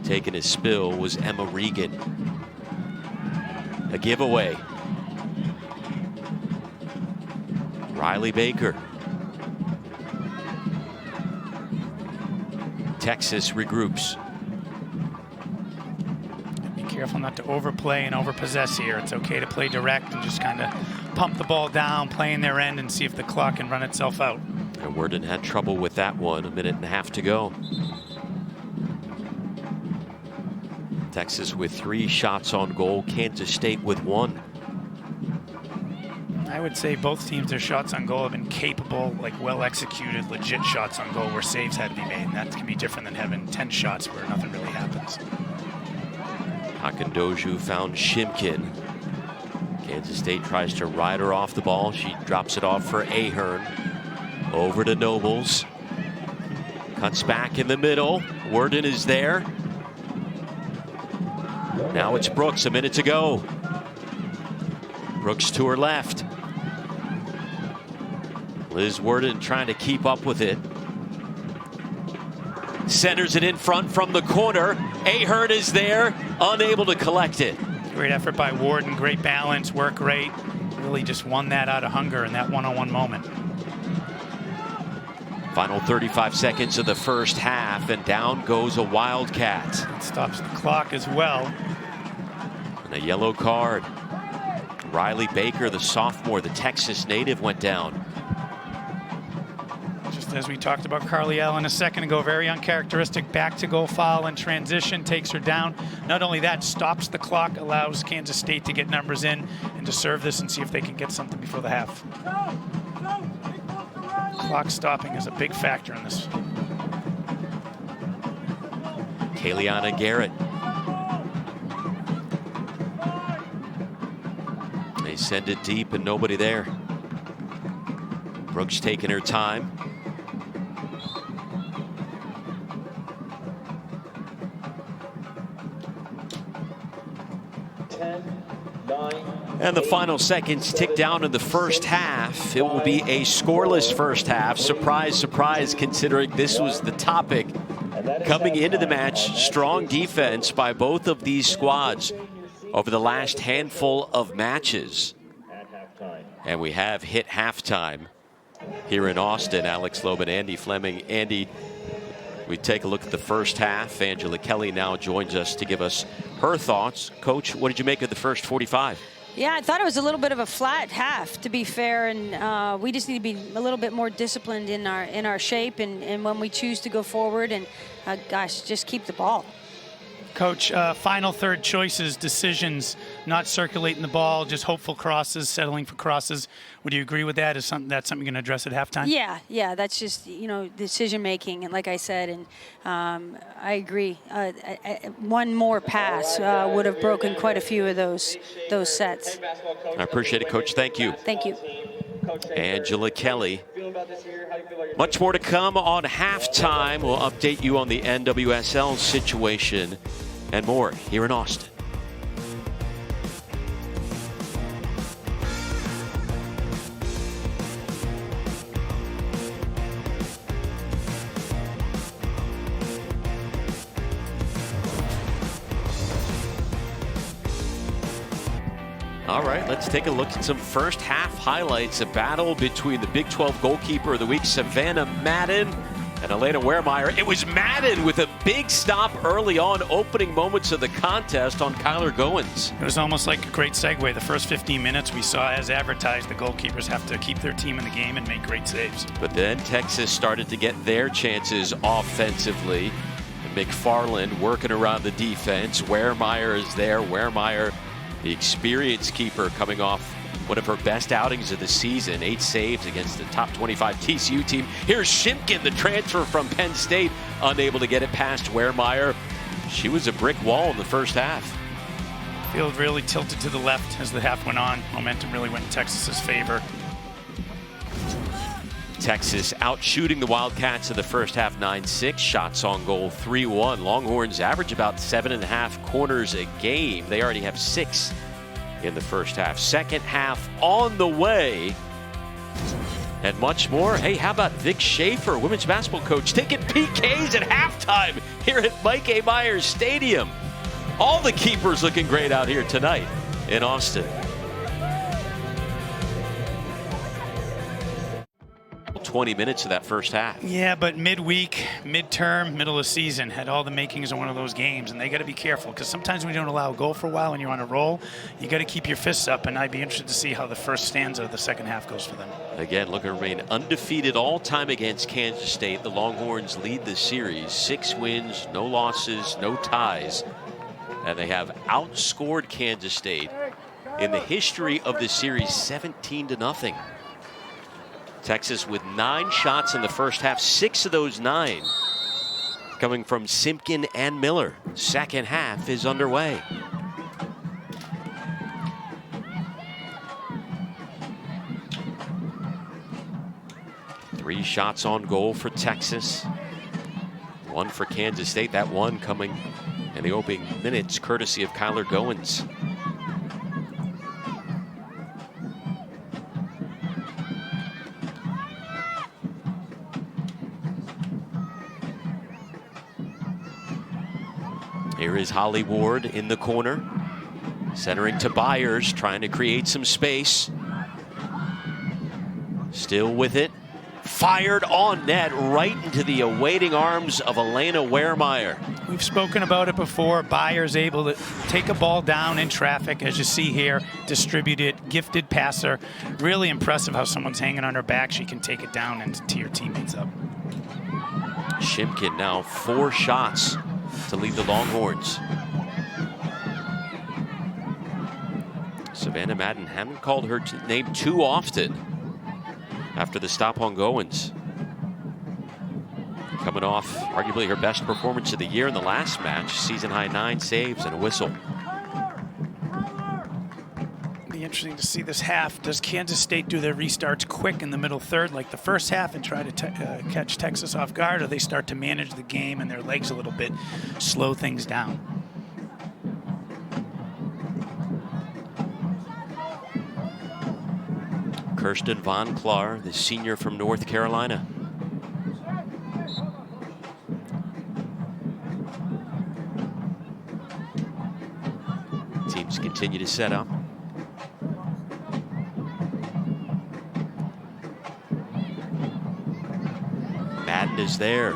Taking a spill was Emma Regan. A giveaway. Riley Baker. Texas regroups. Be careful not to overplay and overpossess here. It's okay to play direct and just kind of pump the ball down, play in their end, and see if the clock can run itself out. And Worden had trouble with that one. 1.5 minutes to go. Texas with 3 shots on goal. Kansas State with 1. I would say both teams, their shots on goal have been capable, like well-executed, legit shots on goal where saves had to be made. And that can be different than having 10 shots where nothing really happens. Akindoju found Shimkin. Kansas State tries to ride her off the ball. She drops it off for Ahern. Over to Nobles. Cuts back in the middle. Worden is there. Now it's Brooks, 1 minute to go. Brooks to her left. Liz Worden trying to keep up with it. Centers it in front from the corner. Ahern is there, unable to collect it. Great effort by Worden, great balance, work rate. Really just won that out of hunger in that one-on-one moment. Final 35 seconds of the first half, and down goes a Wildcat. It stops the clock as well. And a yellow card. Riley Baker, the sophomore, the Texas native, went down. Just as we talked about Carly Allen a second ago, very uncharacteristic back to goal foul in transition, takes her down. Not only that, stops the clock, allows Kansas State to get numbers in and to serve this and see if they can get something before the half. Clock stopping is a big factor in this. Kayliana Garrett. They send it deep and nobody there. Brooks taking her time. And the final seconds tick down in the first half. It will be a scoreless first half. Surprise, surprise, considering this was the topic coming into the match. Strong defense by both of these squads over the last handful of matches. And we have hit halftime here in Austin. Alex Loeb and Andy Fleming. Andy, we take a look at the first half. Angela Kelly now joins us to give us her thoughts. Coach, what did you make of the first 45? Yeah, I thought it was a little bit of a flat half, to be fair, and we just need to be a little bit more disciplined in our shape and when we choose to go forward and, gosh, just keep the ball. Coach, final third choices, decisions, not circulating the ball, just hopeful crosses, settling for crosses. Would you agree with that? Is that's something you're going to address at halftime? Yeah, that's just, decision making, and like I said, and I agree. One more pass would have broken quite a few of those sets. I appreciate it, Coach. Thank you. Thank you. Angela Kelly. Much more to come on halftime. We'll update you on the NWSL situation and more here in Austin. All right, let's take a look at some first half highlights. A battle between the Big 12 goalkeeper of the week, Savannah Madden, and Elena Wehrmeyer. It was Madden with a big stop early on, opening moments of the contest on Kyler Goins. It was almost like a great segue. The first 15 minutes we saw, as advertised, the goalkeepers have to keep their team in the game and make great saves. But then Texas started to get their chances offensively. McFarland working around the defense. Wehrmeyer is there. Wehrmeyer, the experienced keeper, coming off one of her best outings of the season. 8 saves against the top 25 TCU team. Here's Shimkin, the transfer from Penn State, unable to get it past Wehrmeyer. She was a brick wall in the first half. Field really tilted to the left as the half went on. Momentum really went in Texas's favor. Texas out shooting the Wildcats in the first half 9-6. Shots on goal 3-1. Longhorns average about 7.5 corners a game. They already have 6 in the first half. Second half on the way. And much more. Hey, how about Vic Schaefer, women's basketball coach, taking PKs at halftime here at Mike A. Myers Stadium. All the keepers looking great out here tonight in Austin. 20 minutes of that first half. Yeah, but midweek, midterm, middle of season had all the makings of one of those games, and they got to be careful because sometimes when you don't allow a goal for a while and you're on a roll, you got to keep your fists up, and I'd be interested to see how the first stanza of the second half goes for them. Again, looking to remain undefeated all time against Kansas State. The Longhorns lead the series. 6 wins, no losses, no ties, and they have outscored Kansas State in the history of the series 17-0. Texas with 9 shots in the first half, 6 of those 9 coming from Simpkin and Miller. Second half is underway. Three shots on goal for Texas. 1 for Kansas State. That one coming in the opening minutes courtesy of Kyler Goins. is Holly Ward in the corner. Centering to Byers, trying to create some space. Still with it. Fired on net right into the awaiting arms of Elena Wehrmeyer. We've spoken about it before. Byers able to take a ball down in traffic, as you see here, distribute it, gifted passer. Really impressive how someone's hanging on her back. She can take it down and tee her teammates up. Shimkin now 4 shots to lead the Longhorns. Savannah Madden haven't called her name too often after the stop on Goins. Coming off arguably her best performance of the year in the last match, season high 9 saves and a whistle. Be interesting to see this half. Does Kansas State do their restarts quick in the middle third like the first half and try to catch Texas off guard, or they start to manage the game and their legs a little bit, slow things down? Kirsten Von Klaar, the senior from North Carolina. Teams continue to set up. Madden is there.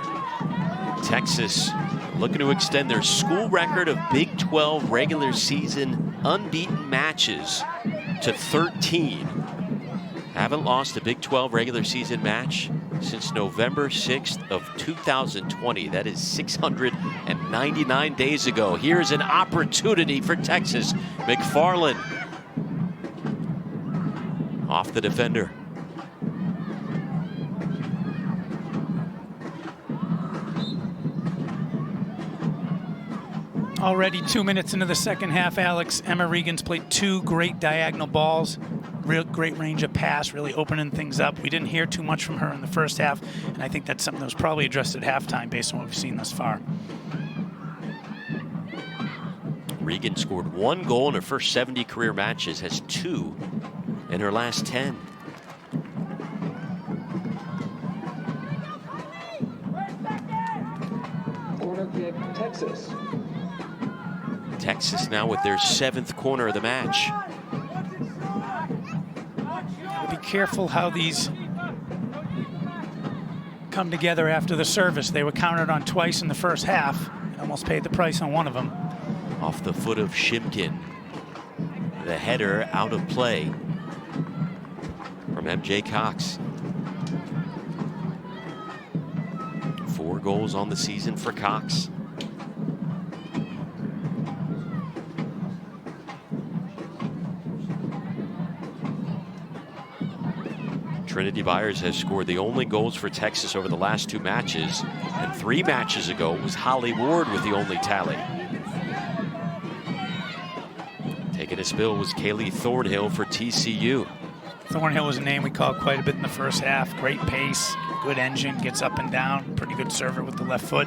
Texas looking to extend their school record of Big 12 regular season unbeaten matches to 13. Haven't lost a Big 12 regular season match since November 6th of 2020. That is 699 days ago. Here's an opportunity for Texas. McFarland off the defender. Already 2 minutes into the second half, Alex. Emma Regan's played 2 great diagonal balls. Real great range of pass, really opening things up. We didn't hear too much from her in the first half, and I think that's something that was probably addressed at halftime based on what we've seen thus far. Regan scored 1 goal in her first 70 career matches, has 2 in her last 10. Corner kick, Texas. Texas now with their 7th corner of the match. Be careful how these come together after the service. They were counted on twice in the first half and almost paid the price on one of them. Off the foot of Shimkin. The header out of play from MJ Cox. 4 goals on the season for Cox. Trinity Byers has scored the only goals for Texas over the last 2 matches, and 3 matches ago it was Holly Ward with the only tally. Taking a spill was Kaylee Thornhill for TCU. Thornhill was a name we called quite a bit in the first half. Great pace, good engine, gets up and down, pretty good server with the left foot.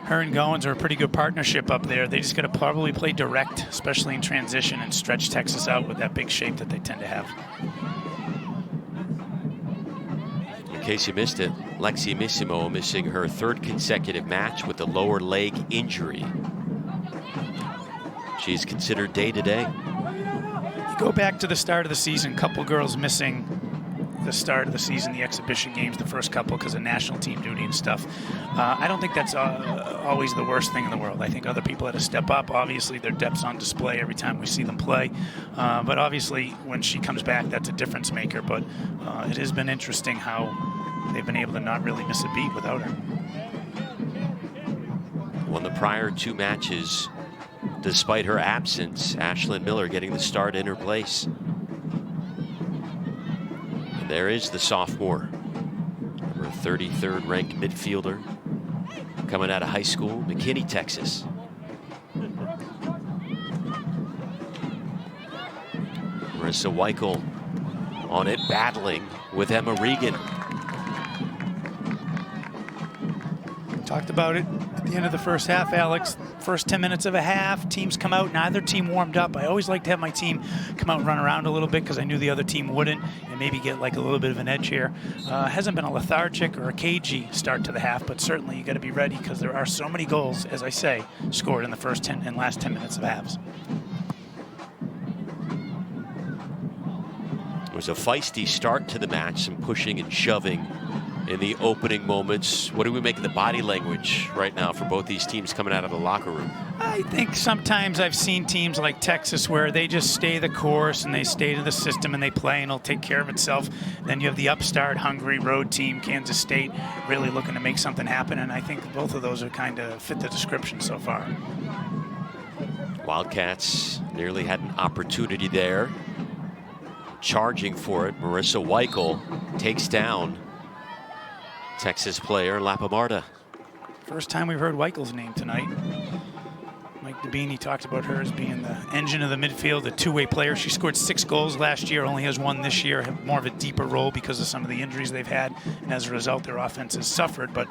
Her and Goins are a pretty good partnership up there. They just got to probably play direct, especially in transition, and stretch Texas out with that big shape that they tend to have. In case you missed it, Lexi Missimo missing her 3rd consecutive match with a lower leg injury. She's considered day-to-day. You go back to the start of the season, couple girls missing the start of the season, the exhibition games, the first couple because of national team duty and stuff. I don't think that's always the worst thing in the world. I think other people had to step up. Obviously, their depth's on display every time we see them play. But obviously, when she comes back, that's a difference maker. But it has been interesting how they've been able to not really miss a beat without her. Won the prior 2 matches despite her absence. Ashlyn Miller getting the start in her place. And there is the sophomore, number 33rd ranked midfielder, coming out of high school, McKinney, Texas. Marissa Weichel on it, battling with Emma Regan. Talked about it at the end of the first half, Alex. first 10 minutes of a half, teams come out, neither team warmed up. I always like to have my team come out and run around a little bit because I knew the other team wouldn't, and maybe get like a little bit of an edge here. Hasn't been a lethargic or a cagey start to the half, but certainly you got to be ready because there are so many goals, as I say, scored in the first 10 and last 10 minutes of halves. It was a feisty start to the match, some pushing and shoving in the opening moments. What do we make of the body language right now for both these teams coming out of the locker room? I think sometimes I've seen teams like Texas where they just stay the course and they stay to the system and they play and it'll take care of itself. Then you have the upstart, hungry road team, Kansas State, really looking to make something happen. And I think both of those are kind of fit the description so far. Wildcats nearly had an opportunity there. Charging for it, Marissa Weichel takes down Texas player Lapamarta. First time we've heard Weichel's name tonight. Mike Dabini talked about her as being the engine of the midfield, a two-way player. She scored 6 goals last year, only has 1 this year, have more of a deeper role because of some of the injuries they've had, and as a result, their offense has suffered. But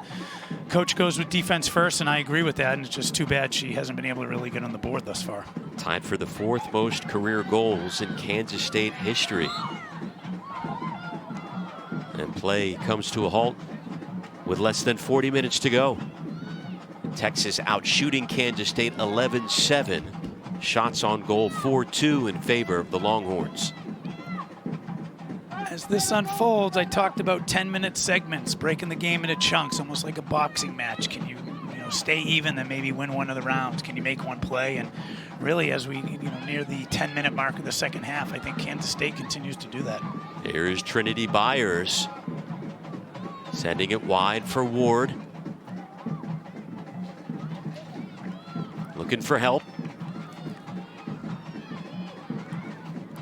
coach goes with defense first, and I agree with that, and it's just too bad she hasn't been able to really get on the board thus far. Tied for the 4th most career goals in Kansas State history. And play comes to a halt with less than 40 minutes to go. Texas out shooting Kansas State 11-7. Shots on goal 4-2 in favor of the Longhorns. As this unfolds, I talked about 10-minute segments, breaking the game into chunks, almost like a boxing match. Can you stay even, then maybe win one of the rounds? Can you make one play? And really, as we near the 10-minute mark of the second half, I think Kansas State continues to do that. Here is Trinity Byers, sending it wide for Ward. Looking for help.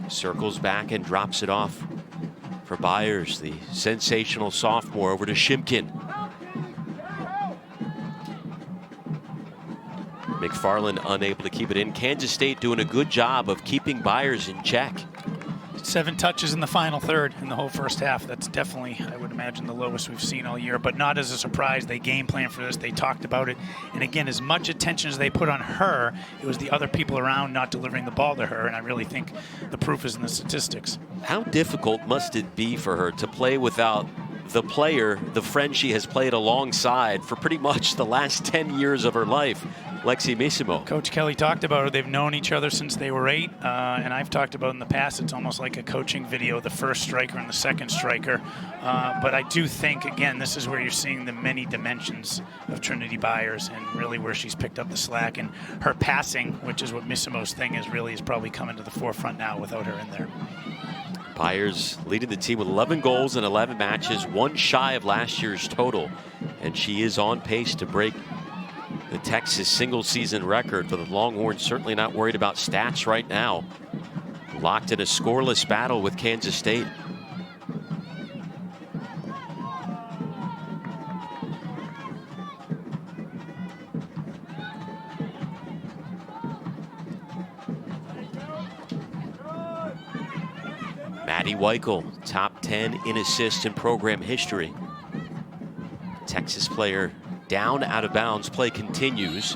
Circles back and drops it off for Byers, the sensational sophomore, over to Shimkin. McFarland unable to keep it in. Kansas State doing a good job of keeping Byers in check. 7 touches in the final third in the whole first half. That's definitely, I would imagine, the lowest we've seen all year, but not as a surprise. They game planned for this. They talked about it. And again, as much attention as they put on her, it was the other people around not delivering the ball to her. And I really think the proof is in the statistics. How difficult must it be for her to play without the player, the friend she has played alongside for pretty much the last 10 years of her life, Lexi Missimo? Coach Kelly talked about it. They've known each other since they were 8, and I've talked about in the past, it's almost like a coaching video, the first striker and the second striker. But I do think, again, this is where you're seeing the many dimensions of Trinity Byers and really where she's picked up the slack. And her passing, which is what Missimo's thing is, really is probably coming to the forefront now without her in there. Byers leading the team with 11 goals in 11 matches, 1 shy of last year's total. And she is on pace to break the Texas single-season record. For the Longhorns, certainly not worried about stats right now. Locked in a scoreless battle with Kansas State. Maddie Weichel, top 10 in assists in program history. Texas player down out of bounds. Play continues.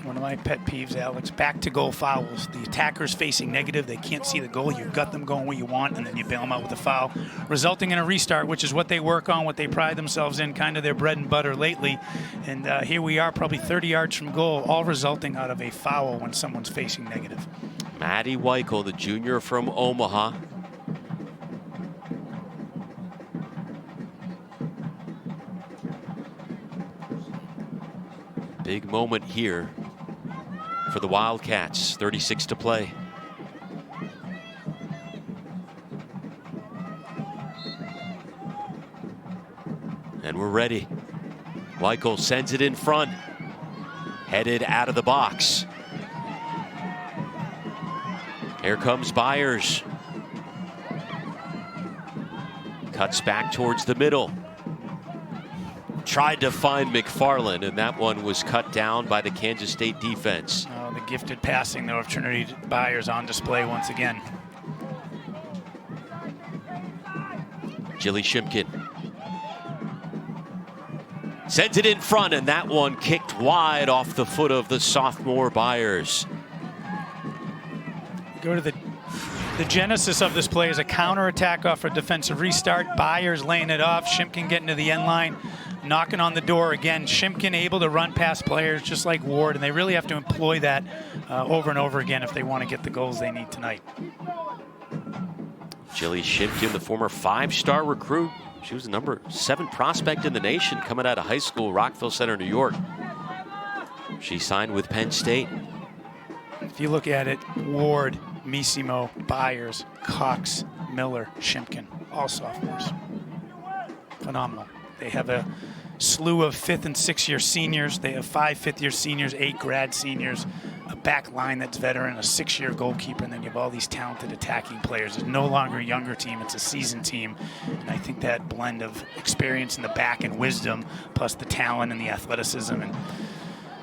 One of my pet peeves, Alex, back to goal fouls. The attacker's facing negative. They can't see the goal. You gut them going where you want, and then you bail them out with a foul, resulting in a restart, which is what they work on, what they pride themselves in, kind of their bread and butter lately. And here we are, probably 30 yards from goal, all resulting out of a foul when someone's facing negative. Maddie Weichel, the junior from Omaha. Big moment here for the Wildcats. 36 to play. And we're ready. Weichel sends it in front. Headed out of the box. Here comes Byers. Cuts back towards the middle. Tried to find McFarland, and that one was cut down by the Kansas State defense. Oh, the gifted passing, though, of Trinity Byers on display once again. Jilly Shimkin. Sends it in front, and that one kicked wide off the foot of the sophomore Byers. Go to the genesis of this play is a counterattack off a defensive restart. Byers laying it off. Shimkin getting to the end line, knocking on the door again. Shimkin able to run past players just like Ward, and they really have to employ that over and over again if they want to get the goals they need tonight. Jilly Shimkin, the former 5-star recruit. She was the number 7 prospect in the nation coming out of high school, Rockville Center, New York. She signed with Penn State. If you look at it, Ward, Misimo, Byers, Cox, Miller, Shimkin, all sophomores. Phenomenal. They have a slew of 5th and 6th year seniors. They have 5 5th-year seniors, 8 grad seniors, a back line that's veteran, a 6-year goalkeeper, and then you have all these talented attacking players. It's no longer a younger team, it's a seasoned team. And I think that blend of experience in the back and wisdom, plus the talent and the athleticism and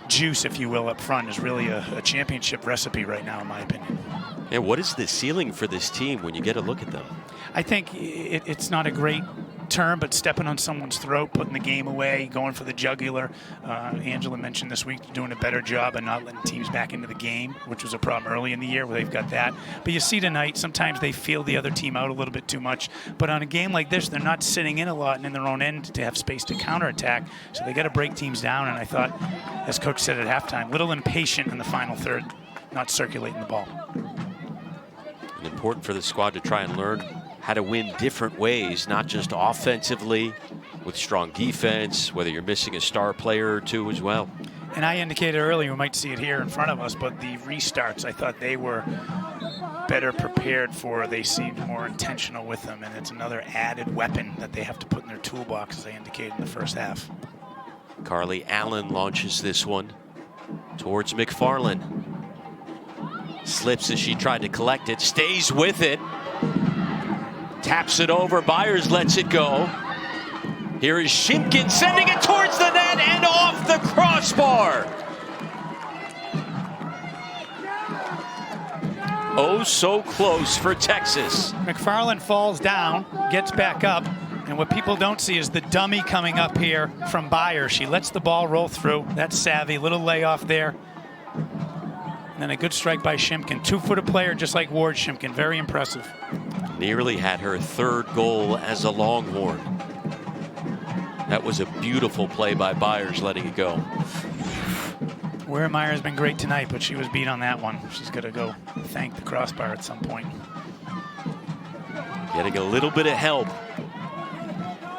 juice, if you will, up front is really a championship recipe right now, in my opinion. And what is the ceiling for this team when you get a look at them? I think it's not a great term, but stepping on someone's throat, putting the game away, going for the jugular. Angela mentioned this week doing a better job of not letting teams back into the game, which was a problem early in the year where they've got that. But you see tonight, sometimes they feel the other team out a little bit too much. But on a game like this, they're not sitting in a lot and in their own end to have space to counterattack. So they got to break teams down. And I thought, as Coach said at halftime, a little impatient in the final third, not circulating the ball. And important for the squad to try and learn how to win different ways, not just offensively with strong defense, whether you're missing a star player or two as well. And I indicated earlier, we might see it here in front of us, but the restarts, I thought they were better prepared for. They seemed more intentional with them, and it's another added weapon that they have to put in their toolbox, as I indicated in the first half. Carly Allen launches this one towards McFarland. Slips as she tried to collect it, stays with it. Taps it over, Byers lets it go. Here is Shimkin sending it towards the net and off the crossbar. Oh, so close for Texas. McFarland falls down, gets back up, and what people don't see is the dummy coming up here from Byers. She lets the ball roll through. That's savvy, little layoff there. And then a good strike by Shimkin. 2-footed player just like Ward Shimkin, very impressive. Nearly had her 3rd goal as a Longhorn. That was a beautiful play by Byers, letting it go. Wehrmeyer has been great tonight, but she was beat on that one. She's got to go thank the crossbar at some point. Getting a little bit of help.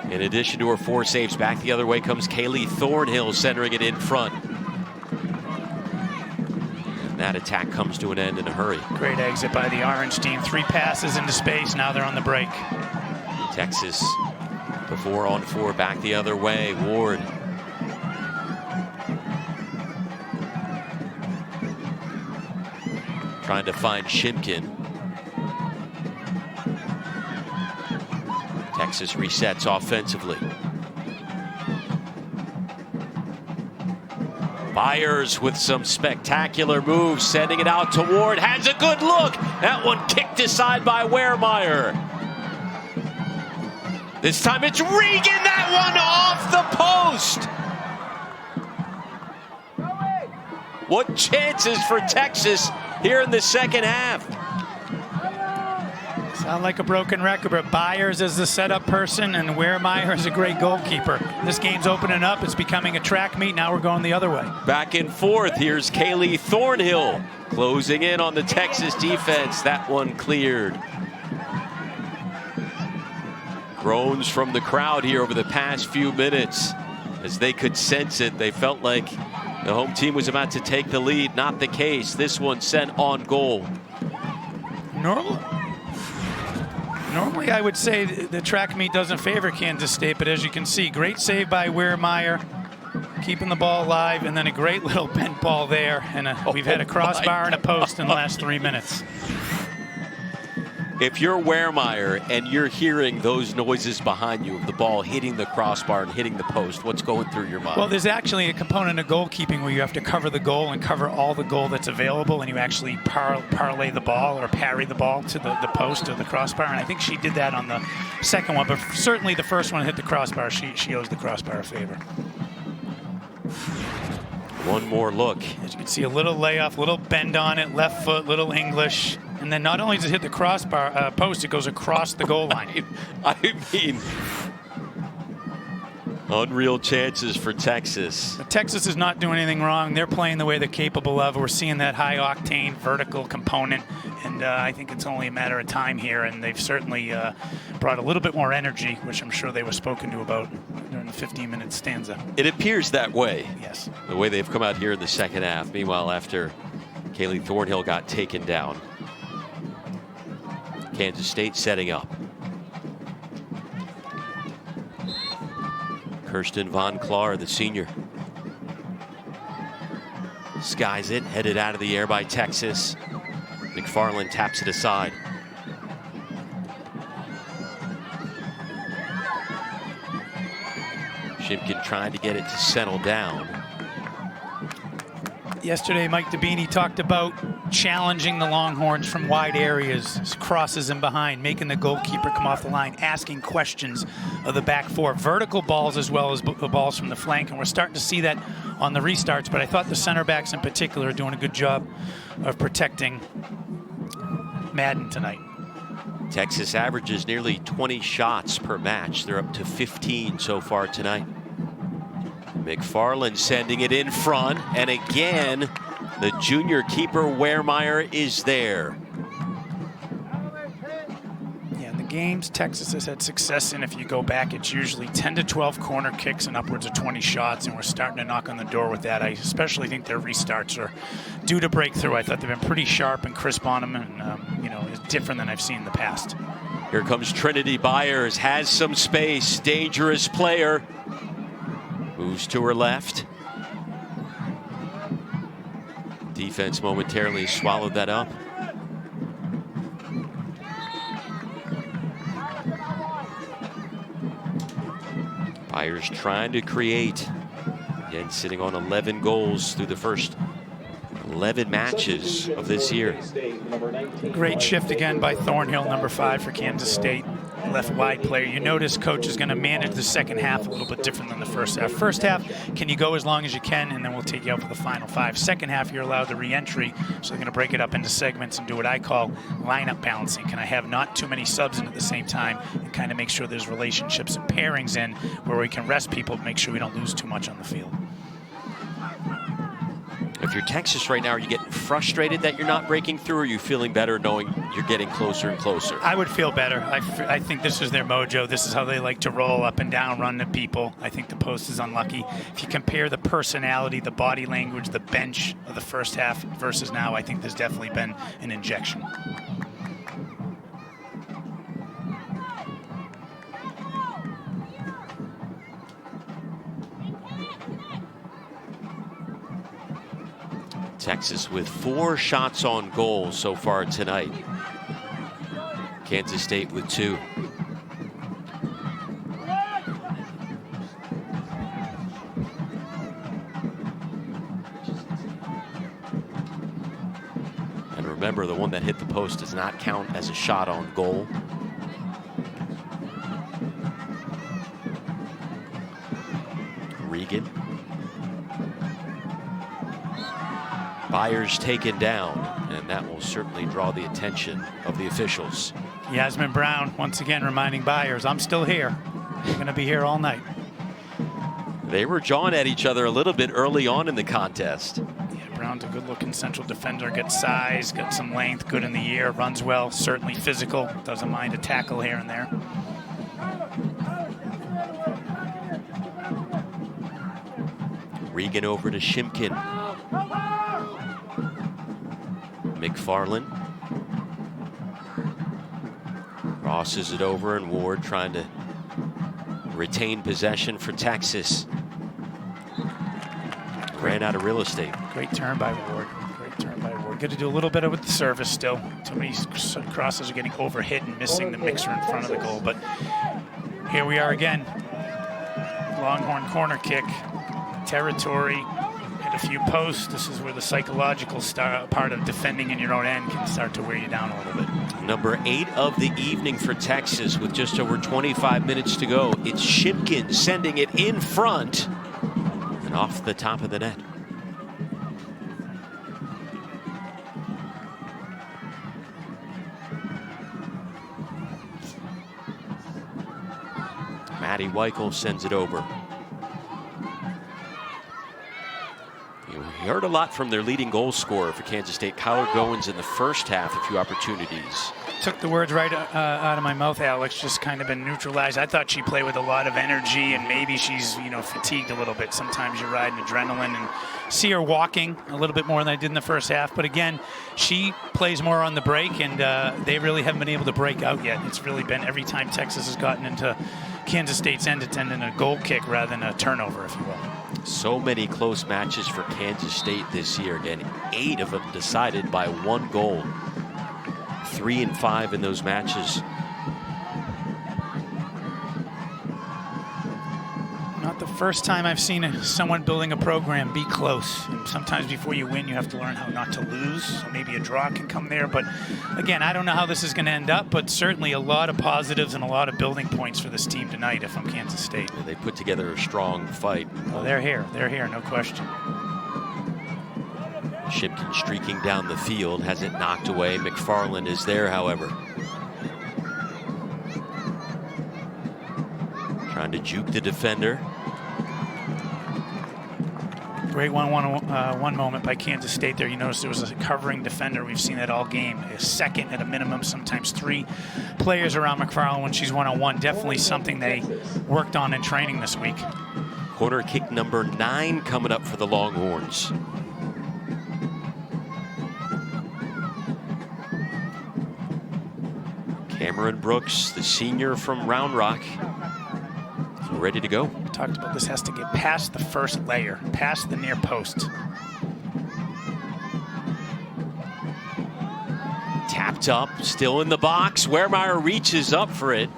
In addition to her 4 saves, back the other way comes Kaylee Thornhill, centering it in front. And that attack comes to an end in a hurry. Great exit by the Orange team. 3 passes into space. Now they're on the break. Texas, the 4-on-4, back the other way. Ward. Trying to find Shimkin. Texas resets offensively. Byers with some spectacular moves, sending it out to Ward. Has a good look. That one kicked aside by Wehrmeyer. This time it's Regan. That one off the post. What chances for Texas here in the second half? Sound like a broken record, but Byers is the setup person and Wehrmeyer is a great goalkeeper. This game's opening up. It's becoming a track meet. Now we're going the other way. Back and forth. Here's Kaylee Thornhill closing in on the Texas defense. That one cleared. Groans from the crowd here over the past few minutes as they could sense it. They felt like the home team was about to take the lead. Not the case. This one sent on goal. Normally, I would say the track meet doesn't favor Kansas State, but as you can see, great save by Wehrmeyer, keeping the ball alive, and then a great little bent ball there. And we've had a crossbar and a post in the last 3 minutes. If you're Wehrmeyer and you're hearing those noises behind you of the ball hitting the crossbar and hitting the post, what's going through your mind? Well, there's actually a component of goalkeeping where you have to cover the goal and cover all the goal that's available, and you actually parlay the ball or parry the ball to the post or the crossbar. And I think she did that on the second one, but certainly the first one hit the crossbar. She owes the crossbar a favor. One more look. As you can see, a little layoff, little bend on it, left foot, little English. And then not only does it hit the crossbar post, it goes across the goal line. I mean, unreal chances for Texas. But Texas is not doing anything wrong. They're playing the way they're capable of. We're seeing that high-octane vertical component, and I think it's only a matter of time here. And they've certainly brought a little bit more energy, which I'm sure they were spoken to about during the 15-minute stanza. It appears that way. Yes. The way they've come out here in the second half. Meanwhile, after Kaylee Thornhill got taken down, Kansas State setting up. Kirsten Von Klaar, the senior. Skies it, headed out of the air by Texas. McFarland taps it aside. Shimkin trying to get it to settle down. Yesterday, Mike Dabini talked about challenging the Longhorns from wide areas, crosses in behind, making the goalkeeper come off the line, asking questions of the back four, vertical balls as well as balls from the flank, and we're starting to see that on the restarts, but I thought the center backs in particular are doing a good job of protecting Madden tonight. Texas averages nearly 20 shots per match. They're up to 15 so far tonight. McFarland sending it in front, and again, the junior keeper Wehrmeyer is there. Yeah, in the games Texas has had success in, if you go back, it's usually 10 to 12 corner kicks and upwards of 20 shots, and we're starting to knock on the door with that. I especially think their restarts are due to break through. I thought they've been pretty sharp and crisp on them, and you know, it's different than I've seen in the past. Here comes Trinity Byers, has some space, dangerous player. Moves to her left. Defense momentarily swallowed that up. Byers trying to create. Again, sitting on 11 goals through the first 11 matches of this year. Great shift again by Thornhill, number 5 for Kansas State. Left wide player. You notice coach is going to manage the second half a little bit different than the first half. First half, can you go as long as you can, and then we'll take you out for the final 5. Second half, you're allowed the re-entry, so they're going to break it up into segments and do what I call lineup balancing. Can I have not too many subs in at the same time and kind of make sure there's relationships and pairings in where we can rest people, make sure we don't lose too much on the field. If you're Texas right now, are you getting frustrated that you're not breaking through, or are you feeling better knowing you're getting closer and closer? I would feel better. I think this is their mojo. This is how they like to roll up and down, run to people. I think the post is unlucky. If you compare the personality, the body language, the bench of the first half versus now, I think there's definitely been an injection. Texas with 4 shots on goal so far tonight. Kansas State with 2. And remember, the one that hit the post does not count as a shot on goal. Regan. Byers taken down, and that will certainly draw the attention of the officials. Yasmin Brown once again reminding Byers, I'm still here. You're going to be here all night. They were jawing at each other a little bit early on in the contest. Yeah, Brown's a good-looking central defender, got size, got some length, good in the air, runs well, certainly physical, doesn't mind a tackle here and there. Regan over to Shimkin. McFarland crosses it over, and Ward trying to retain possession for Texas. Ran out of real estate. Great turn by Ward. Great turn by Ward. Good to do a little bit of with the service still. Too many crosses are getting overhit and missing the mixer in front of the goal. But here we are again. Longhorn corner kick. Territory. Hit a few posts. This is where the psychological part of defending in your own end can start to wear you down a little bit. Number 8 of the evening for Texas with just over 25 minutes to go. It's Shimkin sending it in front and off the top of the net. Maddie Weichel sends it over. You heard a lot from their leading goal scorer for Kansas State, Kyler Goins, in the first half, a few opportunities. Took the words right out of my mouth, Alex. Just kind of been neutralized. I thought she played with a lot of energy, and maybe she's, fatigued a little bit. Sometimes you're riding adrenaline, and see her walking a little bit more than I did in the first half. But again, she plays more on the break, and they really haven't been able to break out yet. It's really been every time Texas has gotten into Kansas State's end, it's ended in a goal kick rather than a turnover, if you will. So many close matches for Kansas State this year. Again, 8 of them decided by 1 goal. 3 and 5 in those matches. Not the first time I've seen someone building a program be close. And sometimes before you win, you have to learn how not to lose. So maybe a draw can come there. But again, I don't know how this is going to end up, but certainly a lot of positives and a lot of building points for this team tonight if I'm Kansas State. They put together a strong fight. Well, they're here, no question. Shipkin streaking down the field, has it knocked away. McFarland is there, however. Trying to juke the defender. Great one moment by Kansas State there. You notice there was a covering defender. We've seen that all game. A second at a minimum, sometimes 3 players around McFarland when she's one-on-one. Definitely something they worked on in training this week. Corner kick number 9 coming up for the Longhorns. Cameron Brooks, the senior from Round Rock, ready to go. Talked about this, has to get past the first layer, past the near post. Tapped up, still in the box. Wehrmeyer reaches up for it.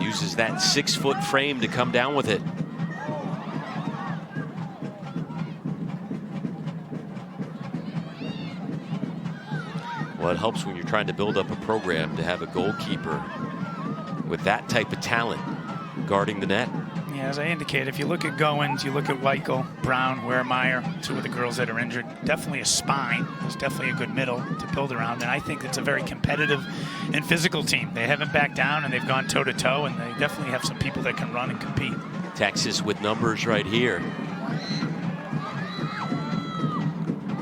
Uses that 6-foot frame to come down with it. Well, it helps when you're trying to build up a program to have a goalkeeper with that type of talent guarding the net. Yeah, as I indicated, if you look at Goins, you look at Weichel, Brown, Wehrmeyer, 2 of the girls that are injured, definitely a spine. There's definitely a good middle to build around, and I think it's a very competitive and physical team. They haven't backed down, and they've gone toe-to-toe, and they definitely have some people that can run and compete. Texas with numbers right here.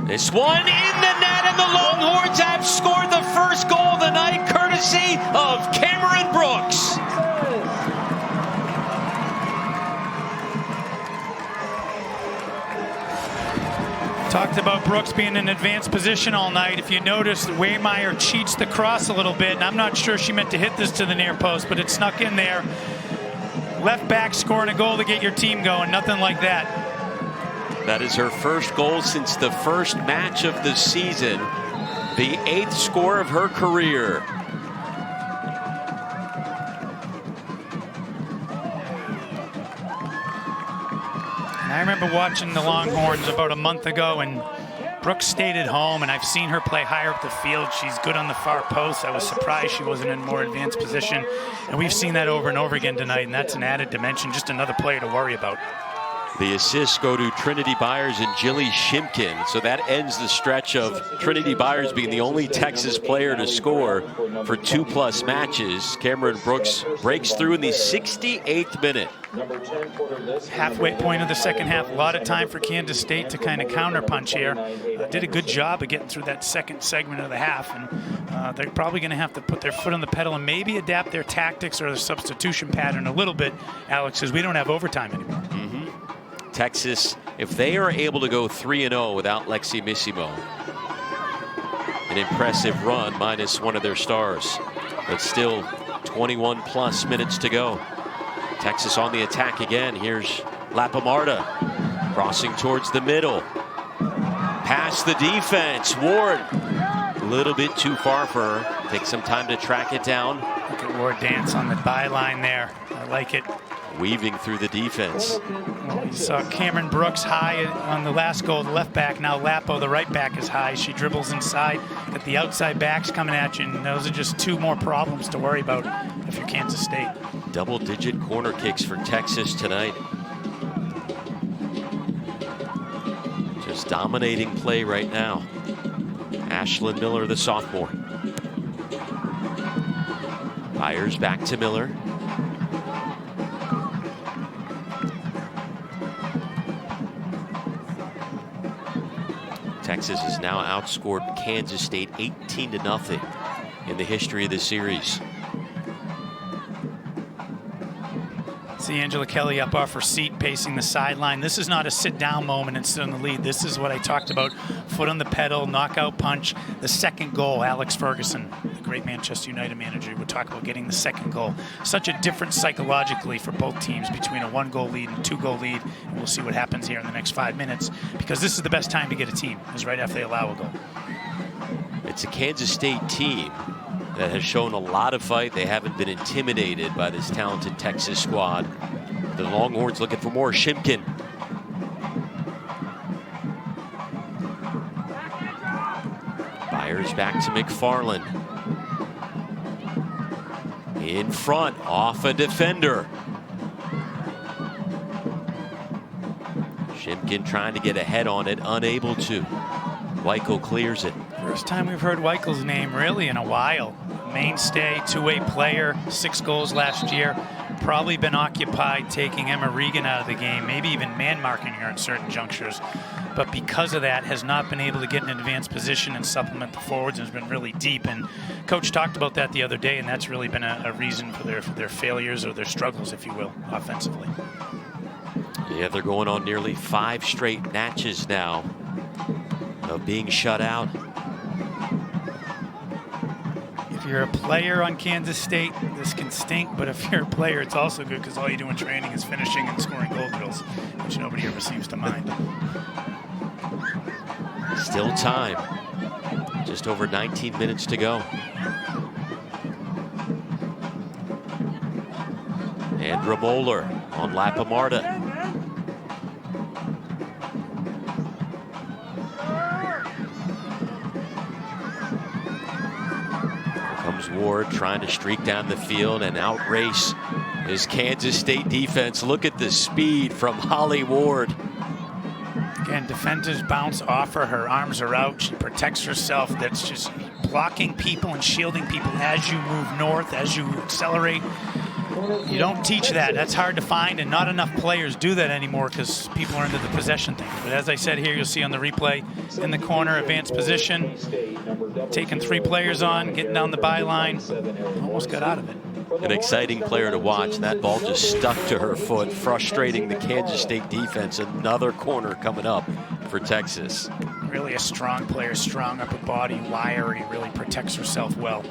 This one in the net, and the Longhorns have scored the first goal of the night, courtesy of Cameron Brooks. Talked about Brooks being in advanced position all night. If you notice, Wehrmeyer cheats the cross a little bit, and I'm not sure she meant to hit this to the near post, but it snuck in there. Left back scoring a goal to get your team going, nothing like that. That is her first goal since the first match of the season, the 8th score of her career. And I remember watching the Longhorns about a month ago, and Brooks stayed at home, and I've seen her play higher up the field. She's good on the far post. I was surprised she wasn't in more advanced position, and we've seen that over and over again tonight, and that's an added dimension, just another player to worry about. The assists go to Trinity Byers and Jilly Shimkin. So that ends the stretch of Trinity Byers being the only Texas player to score for 2+ matches. Cameron Brooks breaks through in the 68th minute. Halfway point of the second half. A lot of time for Kansas State to kind of counterpunch here. Did a good job of getting through that second segment of the half. And they're probably going to have to put their foot on the pedal and maybe adapt their tactics or the substitution pattern a little bit, Alex, because we don't have overtime anymore. Texas, if they are able to go 3-0 without Lexi Missimo, an impressive run minus one of their stars, but still 21+ minutes to go. Texas on the attack again. Here's Lapamarda crossing towards the middle. Past the defense. Ward a little bit too far for her. Takes some time to track it down. Look at Ward dance on the byline there. I like it. Weaving through the defense. Well, you saw Cameron Brooks high on the last goal, the left back. Now Lapo, the right back, is high. She dribbles inside. Got the outside backs coming at you, and those are just 2 more problems to worry about if you're Kansas State. Double-digit corner kicks for Texas tonight. Just dominating play right now. Ashlyn Miller, the sophomore. Byers back to Miller. Texas has now outscored Kansas State 18-0 in the history of this series. See Angela Kelly up off her seat, pacing the sideline. This is not a sit-down moment and sit in the lead. This is what I talked about. Foot on the pedal, knockout punch. The second goal, Alex Ferguson, the great Manchester United manager, would talk about getting the second goal. Such a difference psychologically for both teams between a 1-goal lead and a 2-goal lead. And we'll see what happens here in the next 5 minutes, because this is the best time to get a team, is right after they allow a goal. It's a Kansas State team that has shown a lot of fight. They haven't been intimidated by this talented Texas squad. The Longhorns looking for more. Shimkin. Byers back to McFarland. In front, off a defender. Shimkin trying to get ahead on it, unable to. Weichel clears it. First time we've heard Weichel's name really in a while. Mainstay, two-way player, 6 goals last year. Probably been occupied taking Emma Regan out of the game, maybe even man-marking her in certain junctures. But because of that, has not been able to get in an advanced position and supplement the forwards, and has been really deep. And Coach talked about that the other day, and that's really been a reason for their failures, or their struggles, if you will, offensively. Yeah, they're going on nearly 5 straight matches now of being shut out. If you're a player on Kansas State, this can stink, but if you're a player, it's also good, because all you do in training is finishing and scoring goal drills, which nobody ever seems to mind. Still time. Just over 19 minutes to go. Andra Moeller on Lapa Marta. Ward trying to streak down the field and outrace his Kansas State defense. Look at the speed from Holly Ward. Again, defenders bounce off her. Her arms are out. She protects herself. That's just blocking people and shielding people as you move north, as you accelerate. You don't teach that. That's hard to find, and not enough players do that anymore because people are into the possession thing. But as I said here, you'll see on the replay, in the corner, advanced position, taking 3 players on, getting down the byline, almost got out of it. An exciting player to watch. That ball just stuck to her foot, frustrating the Kansas State defense. Another corner coming up for Texas. Really a strong player, strong upper body, wiry, really protects herself well.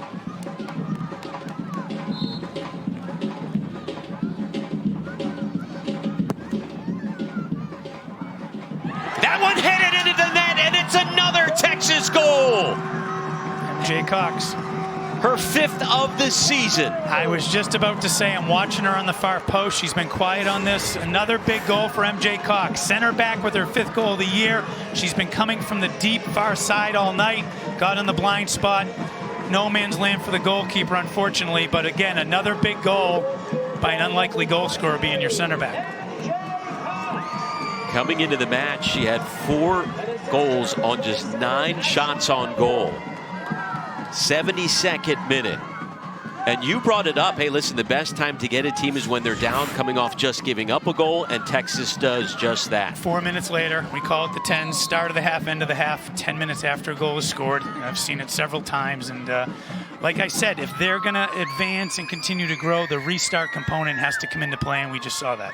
That one headed into the net, and it's another Texas goal. MJ Cox. Her 5th of the season. I was just about to say, I'm watching her on the far post. She's been quiet on this. Another big goal for MJ Cox. Center back with her 5th goal of the year. She's been coming from the deep far side all night. Got in the blind spot. No man's land for the goalkeeper, unfortunately. But again, another big goal by an unlikely goal scorer being your center back. Coming into the match, she had 4 goals on just 9 shots on goal. 72nd minute. And you brought it up. Hey, listen, the best time to get a team is when they're down, coming off just giving up a goal, and Texas does just that. 4 minutes later, we call it the 10, start of the half, end of the half, 10 minutes after a goal is scored. I've seen it several times, and like I said, if they're going to advance and continue to grow, the restart component has to come into play, and we just saw that.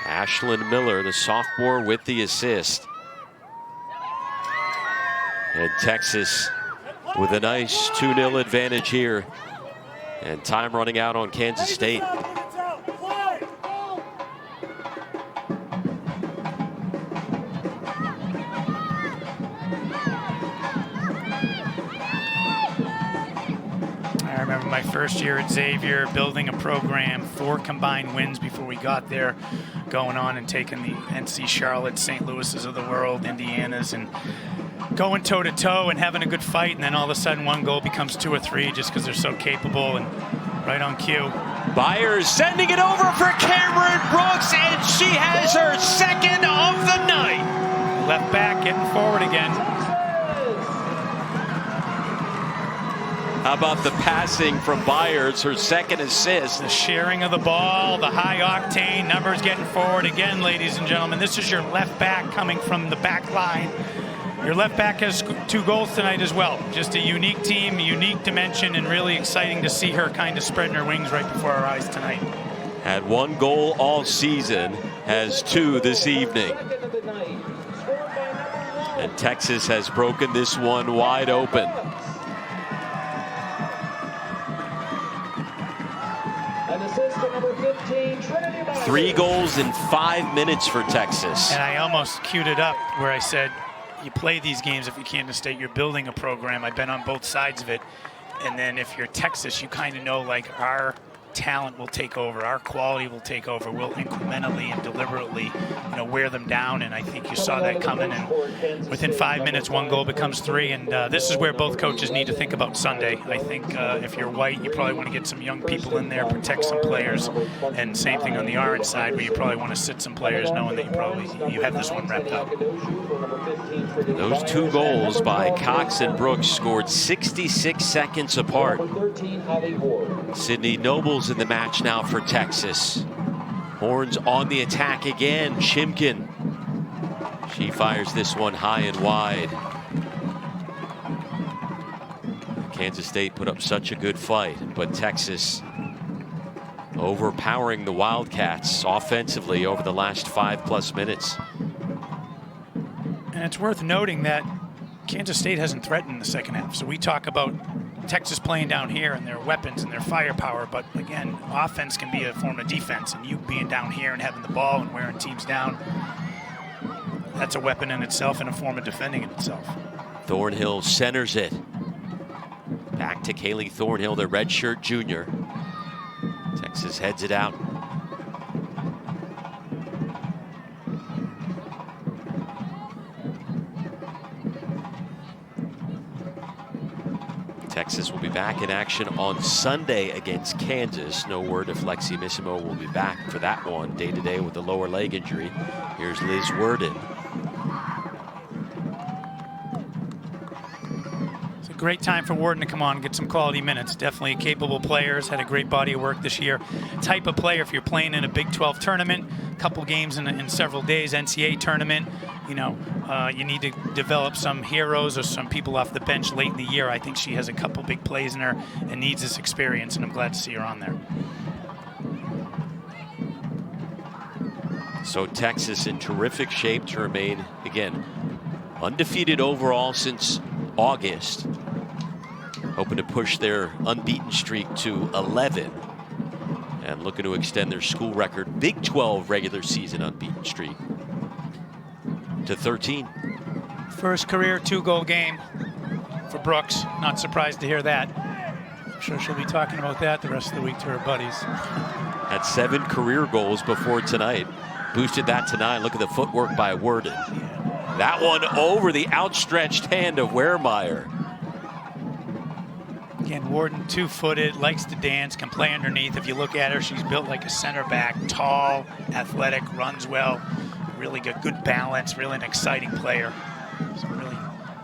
Ashlyn Miller, the sophomore, with the assist. And Texas with a nice 2-0 advantage here. And time running out on Kansas State. I remember my first year at Xavier, building a program, 4 combined wins before we got there, going on and taking the NC Charlotte, St. Louis's of the world, Indiana's, and going toe-to-toe and having a good fight, and then all of a sudden 1 goal becomes 2 or 3 just because they're so capable and right on cue. Byers sending it over for Cameron Brooks, and she has her 2nd of the night. Left back, getting forward again. How about the passing from Byers, her 2nd assist? The sharing of the ball, the high octane, numbers getting forward again, ladies and gentlemen. This is your left back coming from the back line. Your left back has 2 goals tonight as well. Just a unique team, a unique dimension, and really exciting to see her kind of spreading her wings right before our eyes tonight. Had 1 goal all season, has 2 this evening. And Texas has broken this one wide open. An assist to number 15, Trinity Myers. 3 goals in 5 minutes for Texas. And I almost queued it up where I said, you play these games if you Kansas State, you're building a program. I've been on both sides of it. And then if you're Texas, you kind of know like our talent will take over, our quality will take over. We'll incrementally and deliberately, wear them down. And I think you saw that coming. And within 5 minutes, 1 goal becomes 3. And this is where both coaches need to think about Sunday. I think if you're White, you probably want to get some young people in there, protect some players. And same thing on the Orange side, where you probably want to sit some players knowing that you have this one wrapped up. Those 2 goals by Cox and Brooks scored 66 seconds apart. Sydney Noble's in the match now for Texas. Horns on the attack again. Chimkin. She fires this one high and wide. Kansas State put up such a good fight, but Texas overpowering the Wildcats offensively over the last 5+ minutes. And it's worth noting that Kansas State hasn't threatened in the second half. So we talk about Texas playing down here and their weapons and their firepower, but again, offense can be a form of defense, and you being down here and having the ball and wearing teams down, that's a weapon in itself and a form of defending in itself. Thornhill centers it. Back to Kaylee Thornhill, the redshirt junior. Texas heads it out. Texas will be back in action on Sunday against Kansas. No word if Lexi Missimo will be back for that one day-to-day with a lower leg injury. Here's Liz Worden. It's a great time for Worden to come on and get some quality minutes. Definitely capable players, had a great body of work this year. Type of player, if you're playing in a Big 12 tournament, a couple games in several days, NCAA tournament, you need to develop some heroes or some people off the bench late in the year. I think she has a couple big plays in her and needs this experience, and I'm glad to see her on there. So Texas in terrific shape to remain, again, undefeated overall since August. Hoping to push their unbeaten streak to 11 and looking to extend their school record Big 12 regular season unbeaten streak to 13. First career 2-goal game for Brooks. Not surprised to hear that. I'm sure she'll be talking about that the rest of the week to her buddies. Had 7 career goals before tonight. Boosted that to 9. Look at the footwork by Worden. Yeah. That one over the outstretched hand of Wehrmeyer. Again, Worden, 2-footed, likes to dance, can play underneath. If you look at her, she's built like a center back, tall, athletic, runs well, really good balance, really an exciting player. Some really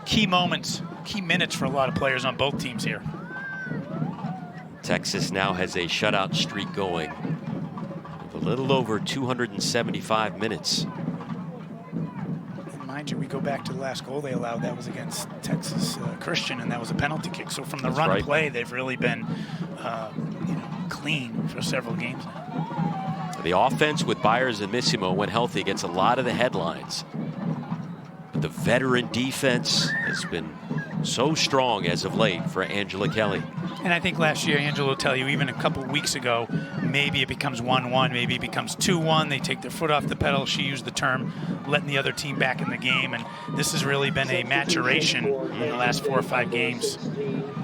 key moments, key minutes for a lot of players on both teams here. Texas now has a shutout streak going of a little over 275 minutes. And mind you, we go back to the last goal they allowed. That was against Texas Christian, and that was a penalty kick. So from the That's run right. play, they've really been clean for several games now. The offense with Byers and Missimo, when healthy, gets a lot of the headlines. But the veteran defense has been so strong as of late for Angela Kelly. And I think last year, Angela will tell you, even a couple weeks ago, maybe it becomes 1-1, maybe it becomes 2-1. They take their foot off the pedal. She used the term letting the other team back in the game. And this has really been a maturation in the last 4 or 5 games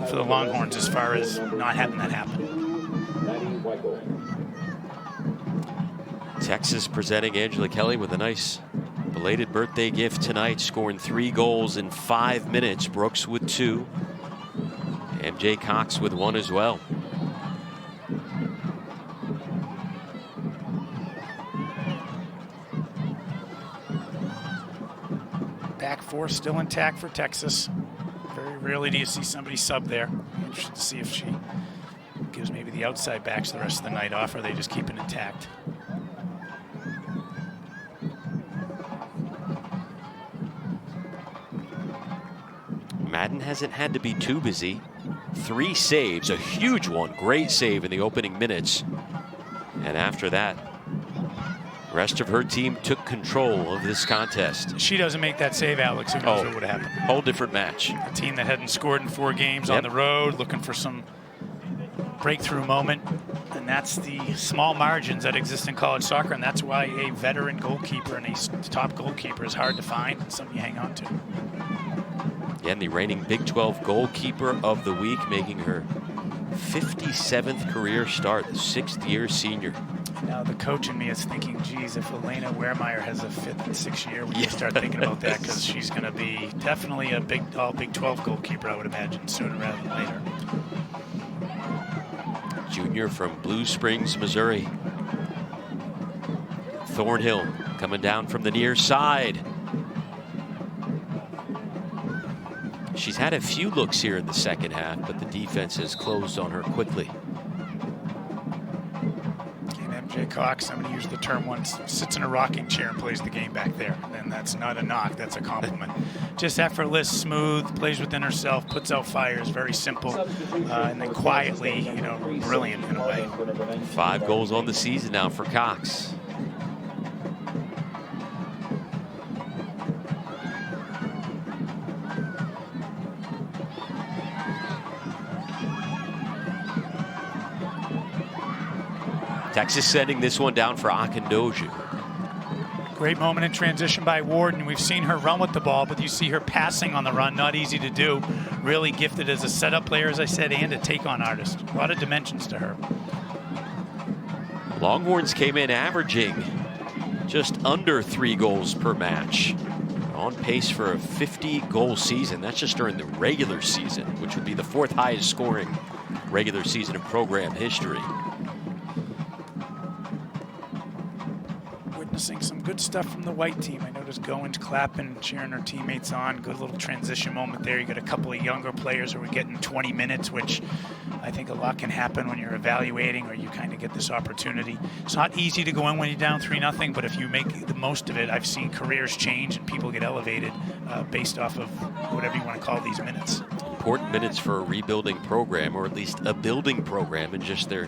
for the Longhorns as far as not having that happen. Texas presenting Angela Kelly with a nice belated birthday gift tonight, scoring 3 goals in 5 minutes. Brooks with 2. MJ Cox with 1 as well. Back 4 still intact for Texas. Very rarely do you see somebody sub there. Interested to see if she gives maybe the outside backs the rest of the night off, or they just keep it intact. Madden hasn't had to be too busy. 3 saves, a huge one, great save in the opening minutes. And after that, the rest of her team took control of this contest. She doesn't make that save, Alex, who knows what would happen. Whole different match. A team that hadn't scored in 4 games on the road, looking for some breakthrough moment. And that's the small margins that exist in college soccer, and that's why a veteran goalkeeper and a top goalkeeper is hard to find, something you hang on to. Again, the reigning Big 12 goalkeeper of the week, making her 57th career start, the 6th-year senior. Now the coach in me is thinking, geez, if Elena Wehrmeyer has a 5th and 6th year, we can start thinking about that, because she's going to be definitely a all Big 12 goalkeeper, I would imagine, sooner rather than later. Junior from Blue Springs, Missouri. Thornhill coming down from the near side. She's had a few looks here in the second half, but the defense has closed on her quickly. And MJ Cox, I'm going to use the term once, sits in a rocking chair and plays the game back there. And that's not a knock, that's a compliment. Just effortless, smooth, plays within herself, puts out fires, very simple, and then quietly, you know, brilliant in a way. 5 goals on the season now for Cox. Texas sending this one down for Akindoju. Great moment in transition by Ward, and we've seen her run with the ball, but you see her passing on the run, not easy to do. Really gifted as a setup player, as I said, and a take-on artist. A lot of dimensions to her. Longhorns came in averaging just under 3 goals per match. On pace for a 50-goal season. That's just during the regular season, which would be the 4th highest scoring regular season in program history. Witnessing some good stuff from the white team. I noticed Goins clapping, cheering her teammates on. Good little transition moment there. You got a couple of younger players who are getting 20 minutes, which I think a lot can happen when you're evaluating or you kind of get this opportunity. It's not easy to go in when you're down 3-0, but if you make the most of it, I've seen careers change and people get elevated based off of whatever you want to call these minutes. Important minutes for a rebuilding program, or at least a building program in just their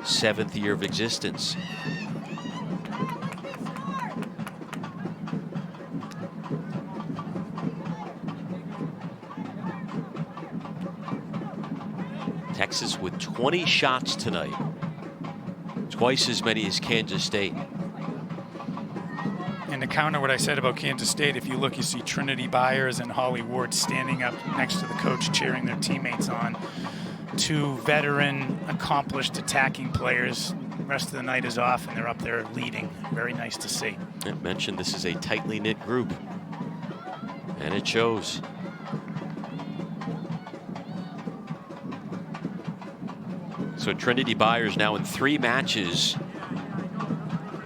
7th year of existence. Texas with 20 shots tonight, twice as many as Kansas State. And to counter what I said about Kansas State, if you look, you see Trinity Byers and Holly Ward standing up next to the coach, cheering their teammates on. 2 veteran, accomplished attacking players. The rest of the night is off, and they're up there leading. Very nice to see. I mentioned this is a tightly knit group, and it shows. So Trinity Byers now in 3 matches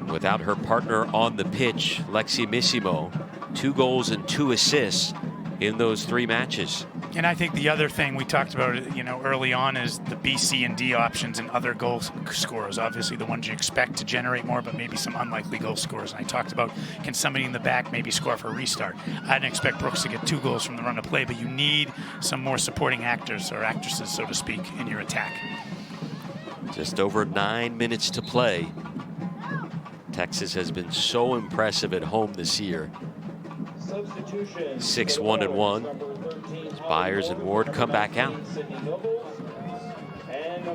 without her partner on the pitch, Lexi Missimo. 2 goals and 2 assists in those 3 matches. And I think the other thing we talked about, you know, early on is the B, C, and D options and other goal scorers. Obviously the ones you expect to generate more, but maybe some unlikely goal scorers. And I talked about, can somebody in the back maybe score for a restart? I didn't expect Brooks to get 2 goals from the run of play, but you need some more supporting actors or actresses, so to speak, in your attack. Just over 9 minutes to play. Texas has been so impressive at home this year. 6-1-1. Byers and Ward come back out.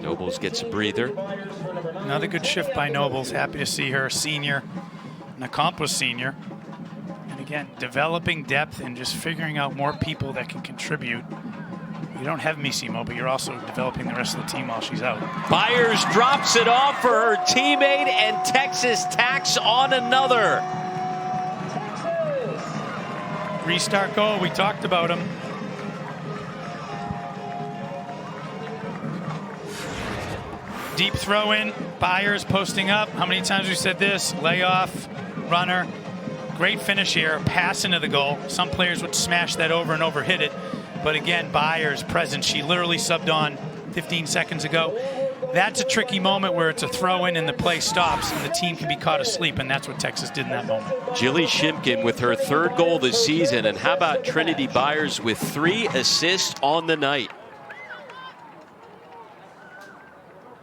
Nobles gets a breather. Another good shift by Nobles. Happy to see her, senior, an accomplished senior. And again, developing depth and just figuring out more people that can contribute. You don't have Missimo, but you're also developing the rest of the team while she's out. Byers drops it off for her teammate, and Texas tacks on another. Restart goal, we talked about him. Deep throw in, Byers posting up. How many times we said this? Layoff, runner. Great finish here, pass into the goal. Some players would smash that over and over, hit it. But again, Byers present. She literally subbed on 15 seconds ago. that's a tricky moment where it's a throw in and the play stops and the team can be caught asleep, and that's what Texas did in that moment. Jilly Shimkin with her 3rd goal this season, and how about Trinity Byers with 3 assists on the night?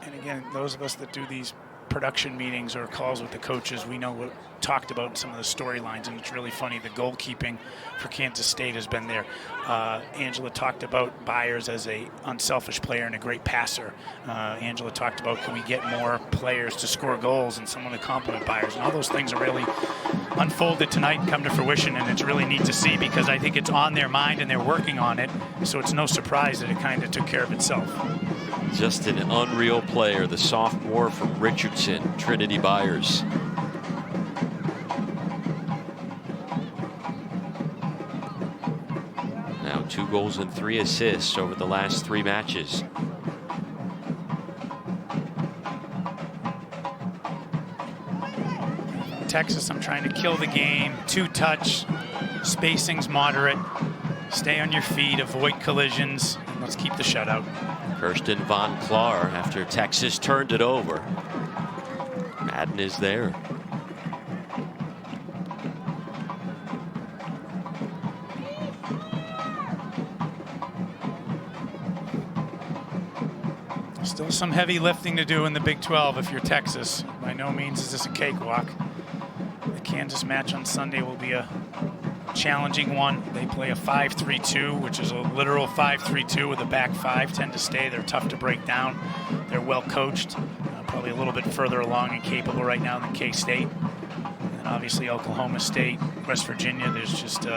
And again, those of us that do these production meetings or calls with the coaches, we know what talked about some of the storylines, and it's really funny. The goalkeeping for Kansas State has been there. Angela talked about Byers as a unselfish player and a great passer. Angela talked about, can we get more players to score goals and someone to complement Byers, and all those things are really unfolded tonight and come to fruition, and it's really neat to see because I think it's on their mind and they're working on it, so it's no surprise that it kind of took care of itself. Just an unreal player, the sophomore from Richardson, Trinity Byers. Now 2 goals and 3 assists over the last 3 matches. Texas, I'm trying to kill the game. 2-touch, spacing's moderate. Stay on your feet, avoid collisions. Let's keep the shutout. Kirsten Von Klaar after Texas turned it over. Madden is there. Still some heavy lifting to do in the Big 12 if you're Texas. By no means is this a cakewalk. The Kansas match on Sunday will be a challenging one. They play a 5-3-2, which is a literal 5-3-2 with a back 5, tend to stay. They're tough to break down. They're well coached, probably a little bit further along and capable right now than K-State. And obviously Oklahoma State, West Virginia, there's just,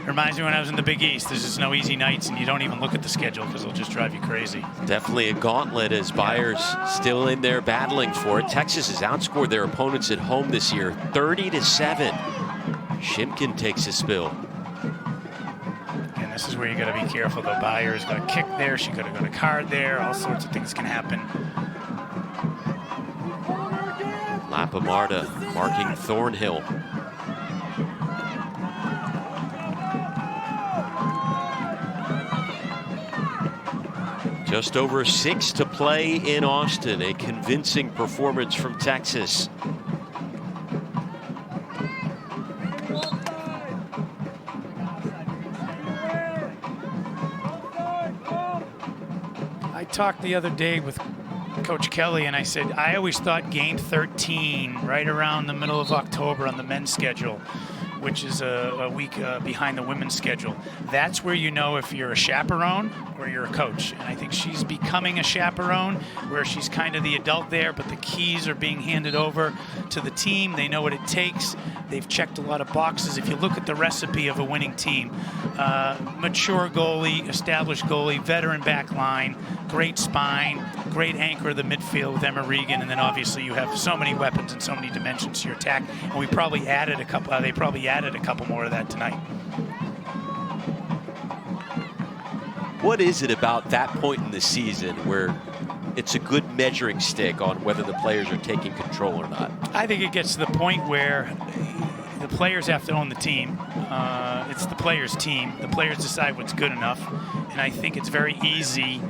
reminds me when I was in the Big East, there's just no easy nights and you don't even look at the schedule because it'll just drive you crazy. Definitely a gauntlet as Byers still in there battling for it. Texas has outscored their opponents at home this year, 30-7. Shimkin takes a spill. And this is where you got to be careful, though. Byers got kicked there. She could have got a card there. All sorts of things can happen. Lapamarda marking Thornhill. Just over 6 to play in Austin. A convincing performance from Texas. I talked the other day with Coach Kelly, and I said, I always thought game 13, right around the middle of October on the men's schedule, which is a week behind the women's schedule. That's where you know if you're a chaperone or you're a coach. And I think she's becoming a chaperone, where she's kind of the adult there, but the keys are being handed over to the team. They know what it takes. They've checked a lot of boxes. If you look at the recipe of a winning team, mature goalie, established goalie, veteran back line, great spine, great anchor of the midfield with Emma Regan, and then obviously you have so many weapons and so many dimensions to your attack. And we probably added a couple. They probably added a couple more of that tonight. What is it about that point in the season where it's a good measuring stick on whether the players are taking control or not? I think it gets to the point where the players have to own the team. It's the players' team. The players decide what's good enough. And I think it's very easy,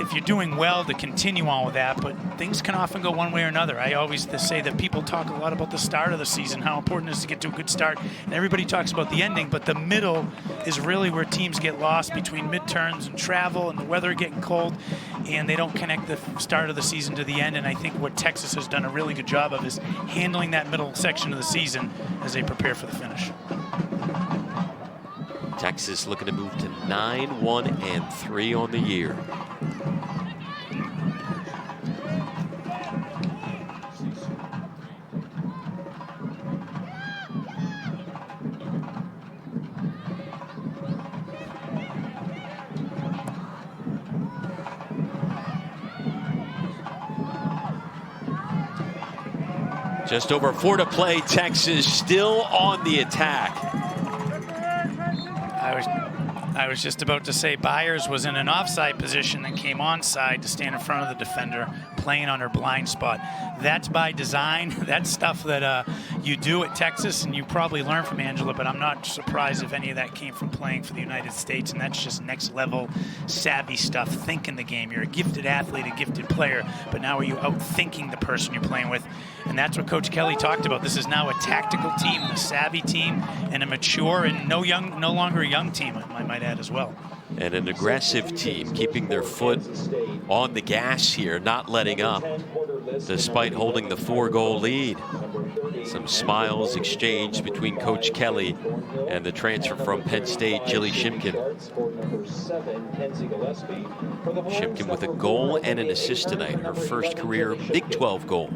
if you're doing well, to continue on with that, but things can often go one way or another. I always say that people talk a lot about the start of the season, how important it is to get to a good start, and everybody talks about the ending, but the middle is really where teams get lost between midterms and travel and the weather getting cold, and they don't connect the start of the season to the end. And I think what Texas has done a really good job of is handling that middle section of the season as they prepare for the finish. Texas looking to move to 9-1-3 on the year. Just over 4 to play. Texas still on the attack. I was just about to say Byers was in an offside position and came onside to stand in front of the defender, playing on her blind spot. That's by design. That's stuff that you do at Texas, and you probably learn from Angela, but I'm not surprised if any of that came from playing for the United States, and that's just next level savvy stuff, thinking the game. You're a gifted athlete, a gifted player, but now are you out thinking the person you're playing with? And that's what Coach Kelly talked about. This is now a tactical team, a savvy team, and a mature and no longer a young team, I might add as well. And an aggressive team, keeping their foot on the gas here, not letting up, despite holding the 4-goal lead. Some smiles exchanged between Coach Kelly and the transfer from Penn State, Jilly Shimkin. Shimkin with a goal and an assist tonight, her first career Big 12 goal.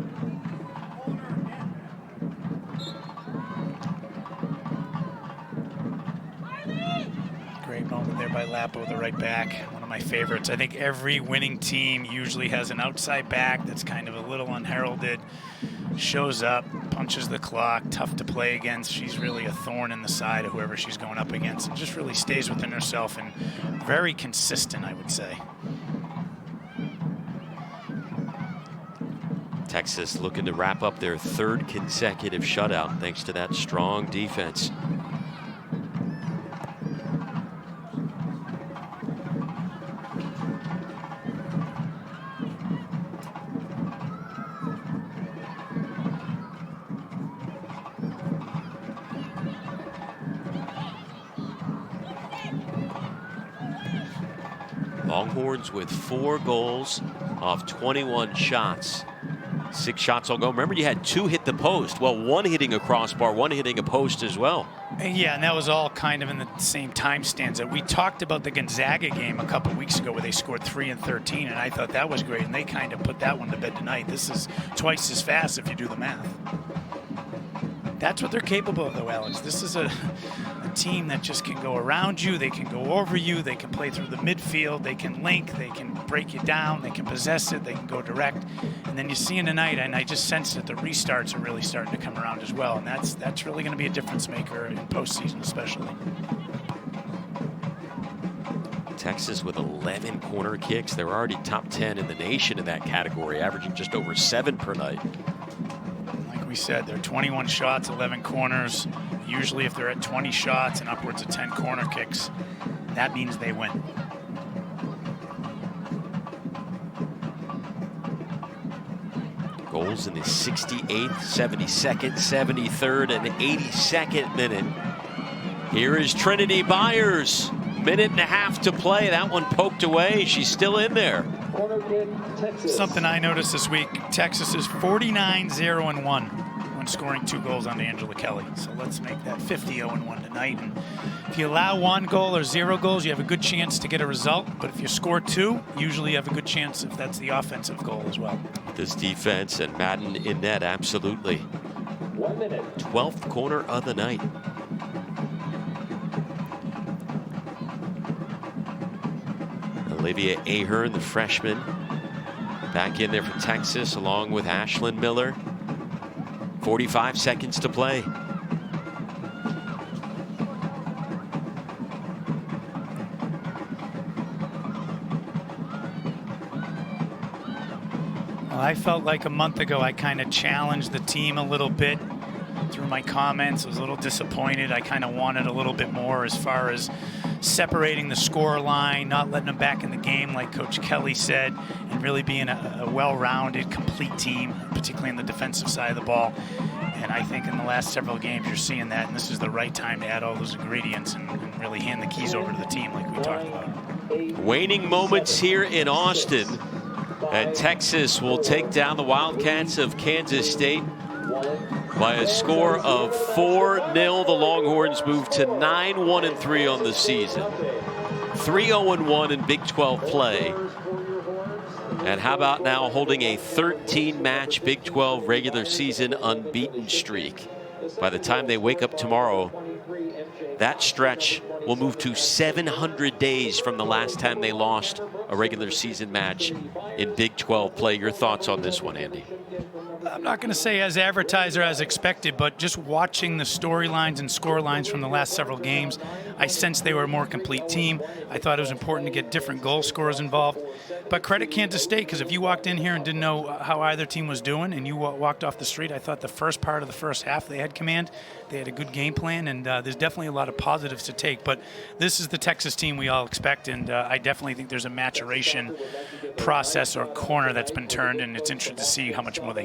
Great moment there by Lapo, the right back. One of my favorites. I think every winning team usually has an outside back that's kind of a little unheralded. Shows up, punches the clock, tough to play against. She's really a thorn in the side of whoever she's going up against, and just really stays within herself and very consistent, I would say. Texas looking to wrap up their 3rd consecutive shutout thanks to that strong defense. Longhorns with 4 goals off 21 shots. 6 shots all go. Remember, you had 2 hit the post. Well, 1 hitting a crossbar, 1 hitting a post as well. Yeah, and that was all kind of in the same time stanza. We talked about the Gonzaga game a couple weeks ago where they scored 3 and 13, and I thought that was great, and they kind of put that one to bed tonight. This is twice as fast if you do the math. That's what they're capable of, though, Alex. This is a team that just can go around you, they can go over you, they can play through the midfield, they can link, they can break you down, they can possess it, they can go direct. And then you see in tonight, and I just sense that the restarts are really starting to come around as well, and that's really going to be a difference maker in postseason especially. Texas with 11 corner kicks. They're already top 10 in the nation in that category, averaging just over 7 per night. Like we said, they're 21 shots, 11 corners. Usually if they're at 20 shots and upwards of 10 corner kicks, that means they win. Goals in the 68th, 72nd, 73rd, and 82nd minute. Here is Trinity Byers. Minute and a half to play. That one poked away. She's still in there. Something I noticed this week, Texas is 49-0-1 when scoring 2 goals on Angela Kelly. So let's make that 50-0-1 tonight. And if you allow 1 goal or 0 goals, you have a good chance to get a result. But if you score 2, usually you have a good chance if that's the offensive goal as well. This defense and Madden in net, absolutely. 1 minute. 12th corner of the night. Olivia Ahern, the freshman, back in there for Texas, along with Ashlyn Miller. 45 seconds to play. Well, I felt like a month ago I kind of challenged the team a little bit through my comments. I was a little disappointed. I kind of wanted a little bit more as far as separating the score line, not letting them back in the game like Coach Kelly said, and really being a well-rounded, complete team, particularly in the defensive side of the ball. And I think in the last several games you're seeing that, and this is the right time to add all those ingredients and really hand the keys over to the team like we talked about. Waning moments here in Austin, and Texas will take down the Wildcats of Kansas State by a score of 4-0. The Longhorns move to 9-1-3 on the season. 3-0-1 in Big 12 play. And how about now holding a 13-match Big 12 regular season unbeaten streak? By the time they wake up tomorrow, that stretch will move to 700 days from the last time they lost a regular season match in Big 12 play. Your thoughts on this one, Andy? I'm not going to say as advertised or as expected, but just watching the storylines and score lines from the last several games, I sensed they were a more complete team. I thought it was important to get different goal scorers involved. But credit Kansas State, because if you walked in here and didn't know how either team was doing and you walked off the street, I thought the first part of the first half they had command. They had a good game plan, and there's definitely a lot of positives to take. But this is the Texas team we all expect, and I definitely think there's a maturation process or corner that's been turned, and it's interesting to see how much more they